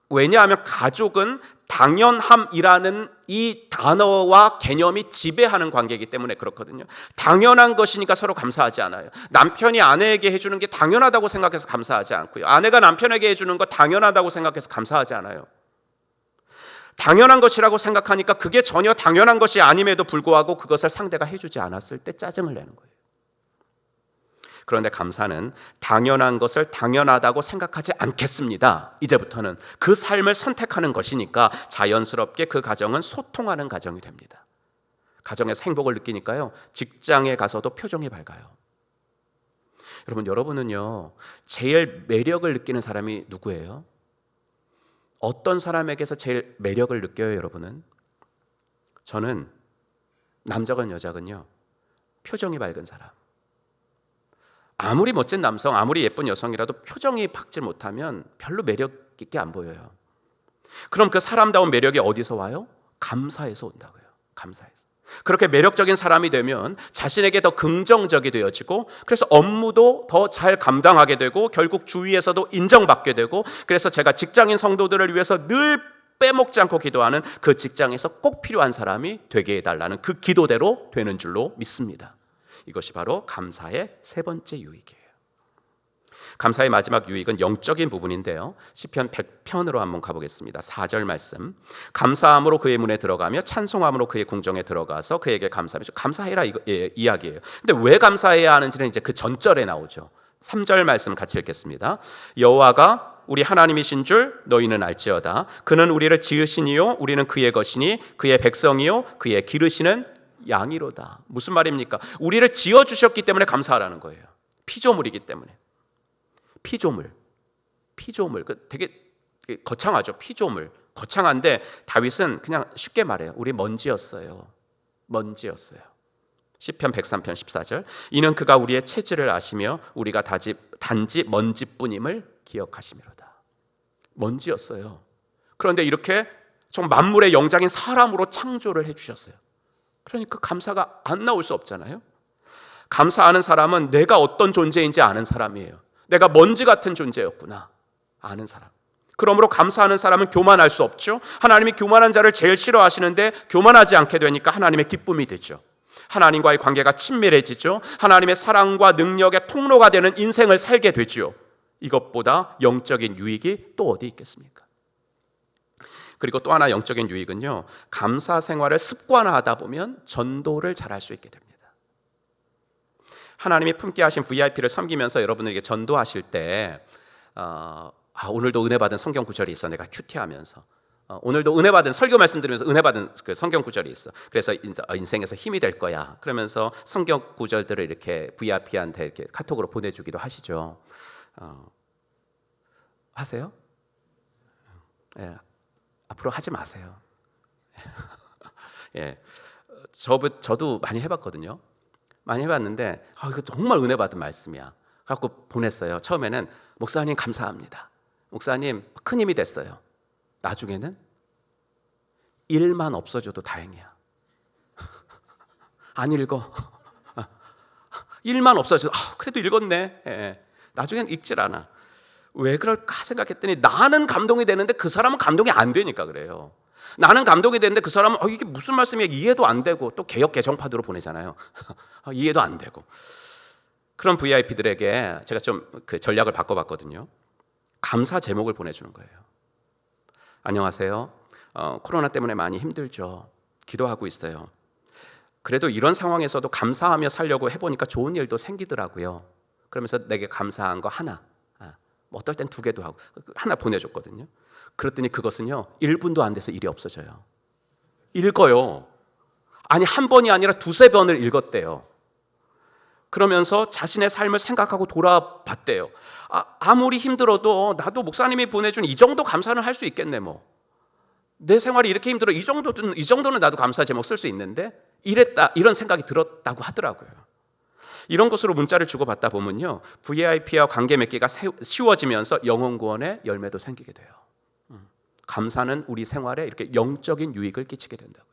왜냐하면 가족은 당연함이라는 이 단어와 개념이 지배하는 관계이기 때문에 그렇거든요. 당연한 것이니까 서로 감사하지 않아요. 남편이 아내에게 해주는 게 당연하다고 생각해서 감사하지 않고요. 아내가 남편에게 해주는 거 당연하다고 생각해서 감사하지 않아요. 당연한 것이라고 생각하니까 그게 전혀 당연한 것이 아님에도 불구하고 그것을 상대가 해주지 않았을 때 짜증을 내는 거예요. 그런데 감사는 당연한 것을 당연하다고 생각하지 않겠습니다. 이제부터는 그 삶을 선택하는 것이니까 자연스럽게 그 가정은 소통하는 가정이 됩니다. 가정에서 행복을 느끼니까요 직장에 가서도 표정이 밝아요. 여러분은요, 제일 매력을 느끼는 사람이 누구예요? 어떤 사람에게서 제일 매력을 느껴요, 여러분은? 저는 남자건 여자건요, 표정이 밝은 사람. 아무리 멋진 남성, 아무리 예쁜 여성이라도 표정이 밝지 못하면 별로 매력 있게 안 보여요. 그럼 그 사람다운 매력이 어디서 와요? 감사에서 온다고요. 감사에서. 그렇게 매력적인 사람이 되면 자신에게 더 긍정적이 되어지고, 그래서 업무도 더 잘 감당하게 되고, 결국 주위에서도 인정받게 되고, 그래서 제가 직장인 성도들을 위해서 늘 빼먹지 않고 기도하는, 그 직장에서 꼭 필요한 사람이 되게 해달라는 그 기도대로 되는 줄로 믿습니다. 이것이 바로 감사의 세 번째 유익이에요. 감사의 마지막 유익은 영적인 부분인데요, 시편 100편으로 한번 가보겠습니다. 4절 말씀. 감사함으로 그의 문에 들어가며 찬송함으로 그의 궁정에 들어가서 그에게 감사하며. 감사해라 이야기예요. 근데 왜 감사해야 하는지는 이제 그 전절에 나오죠. 3절 말씀 같이 읽겠습니다. 여호와가 우리 하나님이신 줄 너희는 알지어다. 그는 우리를 지으시니요 우리는 그의 것이니 그의 백성이요 그의 기르시는 양이로다. 무슨 말입니까? 우리를 지어주셨기 때문에 감사하라는 거예요. 피조물이기 때문에. 피조물. 되게 거창하죠. 피조물. 거창한데 다윗은 그냥 쉽게 말해요. 우리 먼지였어요. 시편 103편 14절. 이는 그가 우리의 체질을 아시며 우리가 단지 먼지뿐임을 기억하시미로다. 먼지였어요. 그런데 이렇게 좀 만물의 영장인 사람으로 창조를 해주셨어요. 그러니까 감사가 안 나올 수 없잖아요. 감사하는 사람은 내가 어떤 존재인지 아는 사람이에요. 내가 먼지 같은 존재였구나 아는 사람. 그러므로 감사하는 사람은 교만할 수 없죠. 하나님이 교만한 자를 제일 싫어하시는데 교만하지 않게 되니까 하나님의 기쁨이 되죠. 하나님과의 관계가 친밀해지죠. 하나님의 사랑과 능력의 통로가 되는 인생을 살게 되죠. 이것보다 영적인 유익이 또 어디 있겠습니까? 그리고 또 하나 영적인 유익은요, 감사 생활을 습관화하다 보면 전도를 잘할 수 있게 됩니다. 하나님이 품게 하신 VIP를 섬기면서 여러분에게 전도하실 때 오늘도 은혜 받은 성경 구절이 있어. 내가 큐티하면서 오늘도 은혜 받은 설교 말씀 들으면서 은혜 받은 그 성경 구절이 있어. 그래서 인생에서 힘이 될 거야. 그러면서 성경 구절들을 이렇게 VIP한테 이렇게 카톡으로 보내주기도 하시죠. 하세요? 예, 앞으로 하지 마세요. 예, 저도 많이 해봤거든요. 많이 해봤는데 이거 정말 은혜 받은 말씀이야. 갖고 보냈어요. 처음에는 목사님 감사합니다. 목사님 큰 힘이 됐어요. 나중에는 일만 없어져도 다행이야. 안 읽어. 일만 없어져도 그래도 읽었네. 예. 나중에는 읽질 않아. 왜 그럴까 생각했더니 나는 감동이 되는데 그 사람은 감동이 안 되니까 그래요. 나는 감동이 되는데 그 사람은 이게 무슨 말씀이야 이해도 안 되고, 또 개역 개정파도로 보내잖아요. 이해도 안 되고. 그런 VIP들에게 제가 좀 그 전략을 바꿔봤거든요. 감사 제목을 보내주는 거예요. 안녕하세요. 코로나 때문에 많이 힘들죠. 기도하고 있어요. 그래도 이런 상황에서도 감사하며 살려고 해보니까 좋은 일도 생기더라고요. 그러면서 내게 감사한 거 하나, 어떨 땐 2개도 하고 하나 보내줬거든요. 그랬더니 그것은요 1분도 안 돼서 일이 없어져요. 읽어요. 아니 한 번이 아니라 2-3번을 읽었대요. 그러면서 자신의 삶을 생각하고 돌아봤대요. 아무리 힘들어도 나도 목사님이 보내준 이 정도 감사는 할 수 있겠네. 뭐 내 생활이 이렇게 힘들어 이 정도는 나도 감사 제목 쓸 수 있는데 이랬다, 이런 생각이 들었다고 하더라고요. 이런 것으로 문자를 주고받다 보면요 VIP와 관계 맺기가 쉬워지면서 영혼 구원의 열매도 생기게 돼요. 감사는 우리 생활에 이렇게 영적인 유익을 끼치게 된다고요.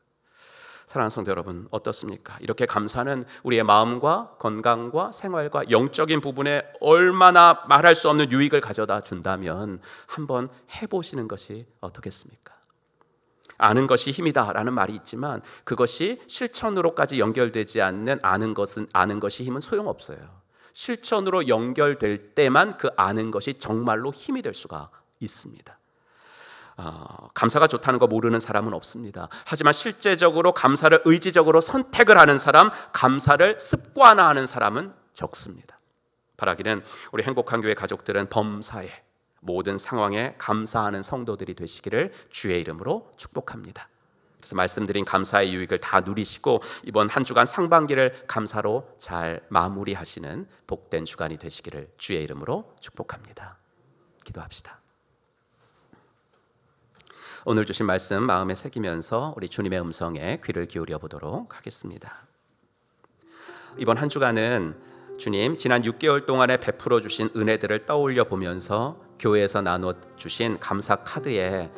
사랑하는 성도 여러분, 어떻습니까? 이렇게 감사는 우리의 마음과 건강과 생활과 영적인 부분에 얼마나 말할 수 없는 유익을 가져다 준다면 한번 해보시는 것이 어떻겠습니까? 아는 것이 힘이다라는 말이 있지만 그것이 실천으로까지 연결되지 않는 아는 것이 힘은 소용없어요. 실천으로 연결될 때만 그 아는 것이 정말로 힘이 될 수가 있습니다. 감사가 좋다는 거 모르는 사람은 없습니다. 하지만 실제적으로 감사를 의지적으로 선택을 하는 사람, 감사를 습관화하는 사람은 적습니다. 바라기는 우리 행복한 교회 가족들은 범사에 모든 상황에 감사하는 성도들이 되시기를 주의 이름으로 축복합니다. 그래서 말씀드린 감사의 유익을 다 누리시고 이번 한 주간 상반기를 감사로 잘 마무리하시는 복된 주간이 되시기를 주의 이름으로 축복합니다. 기도합시다. 오늘 주신 말씀 마음에 새기면서 우리 주님의 음성에 귀를 기울여 보도록 하겠습니다. 이번 한 주간은 주님 지난 6개월 동안에 베풀어 주신 은혜들을 떠올려 보면서 교회에서 나눠 주신 감사 카드에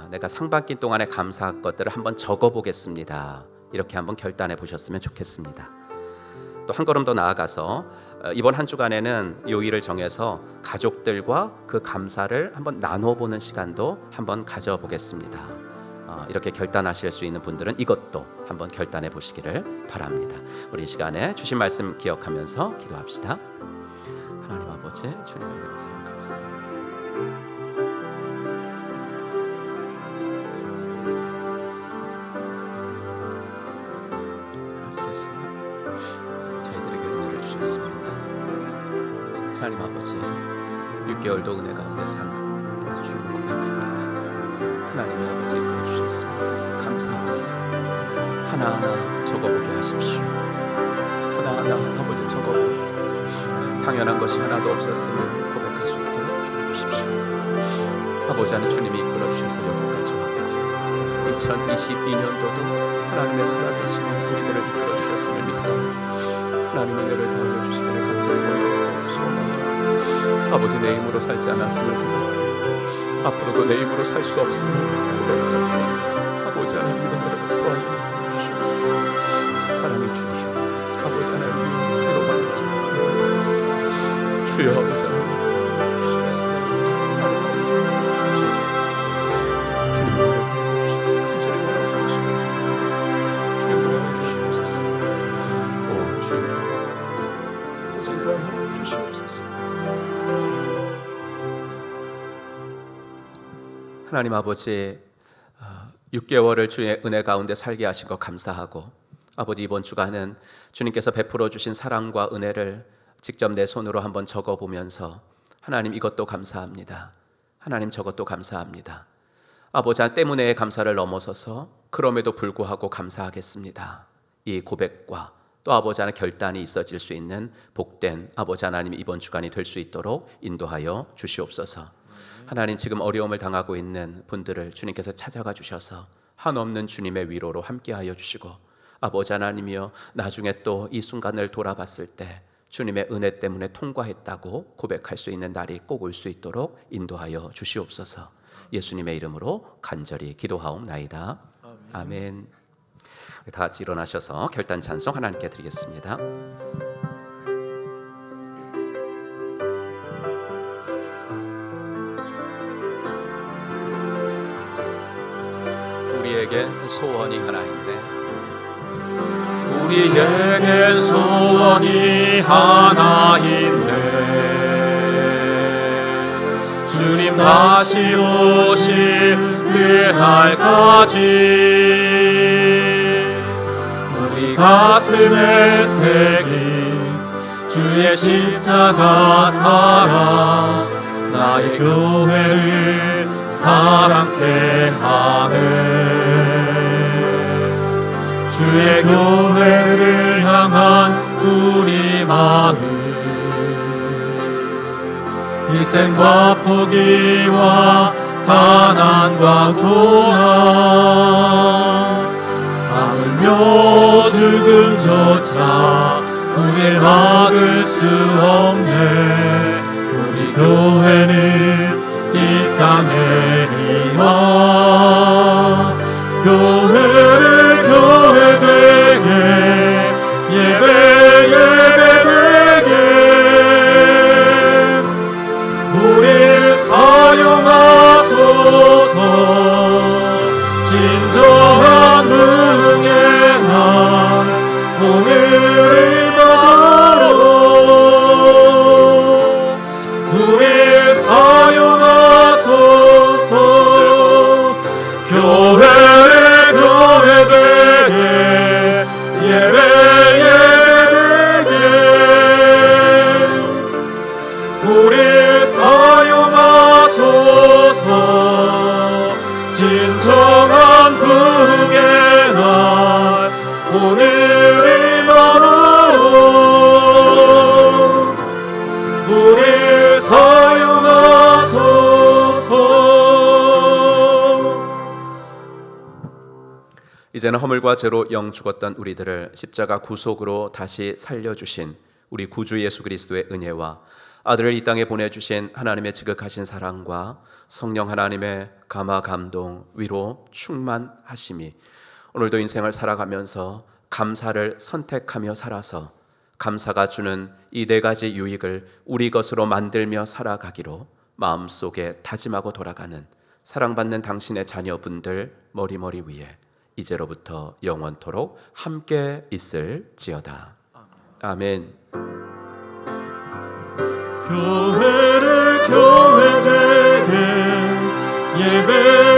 내가 상반기 동안에 감사한 것들을 한번 적어 보겠습니다. 이렇게 한번 결단해 보셨으면 좋겠습니다. 또 한 걸음 더 나아가서 이번 한 주간에는 요일을 정해서 가족들과 그 감사를 한번 나눠보는 시간도 한번 가져보겠습니다. 이렇게 결단하실 수 있는 분들은 이것도 한번 결단해 보시기를 바랍니다. 우리 이 시간에 주신 말씀 기억하면서 기도합시다. 하나님 아버지, 주님의 은혜와 사랑 감사합니다. 하나님께서 저희들에게 은혜를 주셨습니다. 하나님 아버지, 6개월도 은혜 가운데 산 주님을 고백합니다. 하나님의 아버지 이끌어 주셨습니다. 감사합니다. 하나하나 적어보게 하십시오. 하나하나 아버지 적어보고 당연한 것이 하나도 없었음을 고백할 수 있도록 도와주십시오. 아버지 안에 주님이 이끌어 주셔서 여기까지 왔고 2022년도도 하나님의 살아계심이 우리들을 이끌어 주셨음을 믿사오니 하나님 은혜를 더하여 주시기를 간절히 원하고 소원합니다. 아버지 내 힘으로 살지 않았음을 고백하고 앞으로도 내 힘으로 살 수 없음을 고백하고 아버지 하나님 은혜를 더하여 주시옵소서. 사랑의 주님, 아버지 하나님 위로받는 자들 주여 아버지 하나님 하나님 아버지 6개월을 주의 은혜 가운데 살게 하신 것 감사하고 아버지 이번 주간은 주님께서 베풀어 주신 사랑과 은혜를 직접 내 손으로 한번 적어보면서 하나님 이것도 감사합니다. 하나님 저것도 감사합니다. 아버지 때문에 감사를 넘어서서 그럼에도 불구하고 감사하겠습니다. 이 고백과 또 아버지 하나 결단이 있어질 수 있는 복된 아버지 하나님 이번 주간이 될 수 있도록 인도하여 주시옵소서. 하나님 지금 어려움을 당하고 있는 분들을 주님께서 찾아가 주셔서 한없는 주님의 위로로 함께하여 주시고 아버지 하나님이여 나중에 또 이 순간을 돌아봤을 때 주님의 은혜 때문에 통과했다고 고백할 수 있는 날이 꼭 올 수 있도록 인도하여 주시옵소서. 예수님의 이름으로 간절히 기도하옵나이다. 아멘. 다 같이 일어나셔서 결단 찬송 하나님께 드리겠습니다. 우리에게 소원이 하나 있네. 우리에게 소원이 하나 있네. 주님 다시 오실 그날까지 우리 가슴에 새긴 주의 십자가 사랑 나의 교회를 사랑케 하네. 주의 교회를 향한 우리 마음 희생과 포기와 가난과 고난 하물며 죽음조차 우릴 막을 수 없네. 우리 교회는 이 땅의 희망 교회를 교회 되게 예배 되게 우릴 사용하소서. 진정한 응의 날 오늘을 바로 우릴 사용하소서. 교회를 교회 오늘 이만으로 우리 사용하소서. 이제는 허물과 죄로 영 죽었던 우리들을 십자가 구속으로 다시 살려주신 우리 구주 예수 그리스도의 은혜와 아들을 이 땅에 보내주신 하나님의 지극하신 사랑과 성령 하나님의 감화 감동 위로 충만하심이 오늘도 인생을 살아가면서 감사를 선택하며 살아서 감사가 주는 이 네 가지 유익을 우리 것으로 만들며 살아가기로 마음속에 다짐하고 돌아가는 사랑받는 당신의 자녀분들 머리머리 위에 이제로부터 영원토록 함께 있을지어다. 아멘. 교회를 교회되게 예배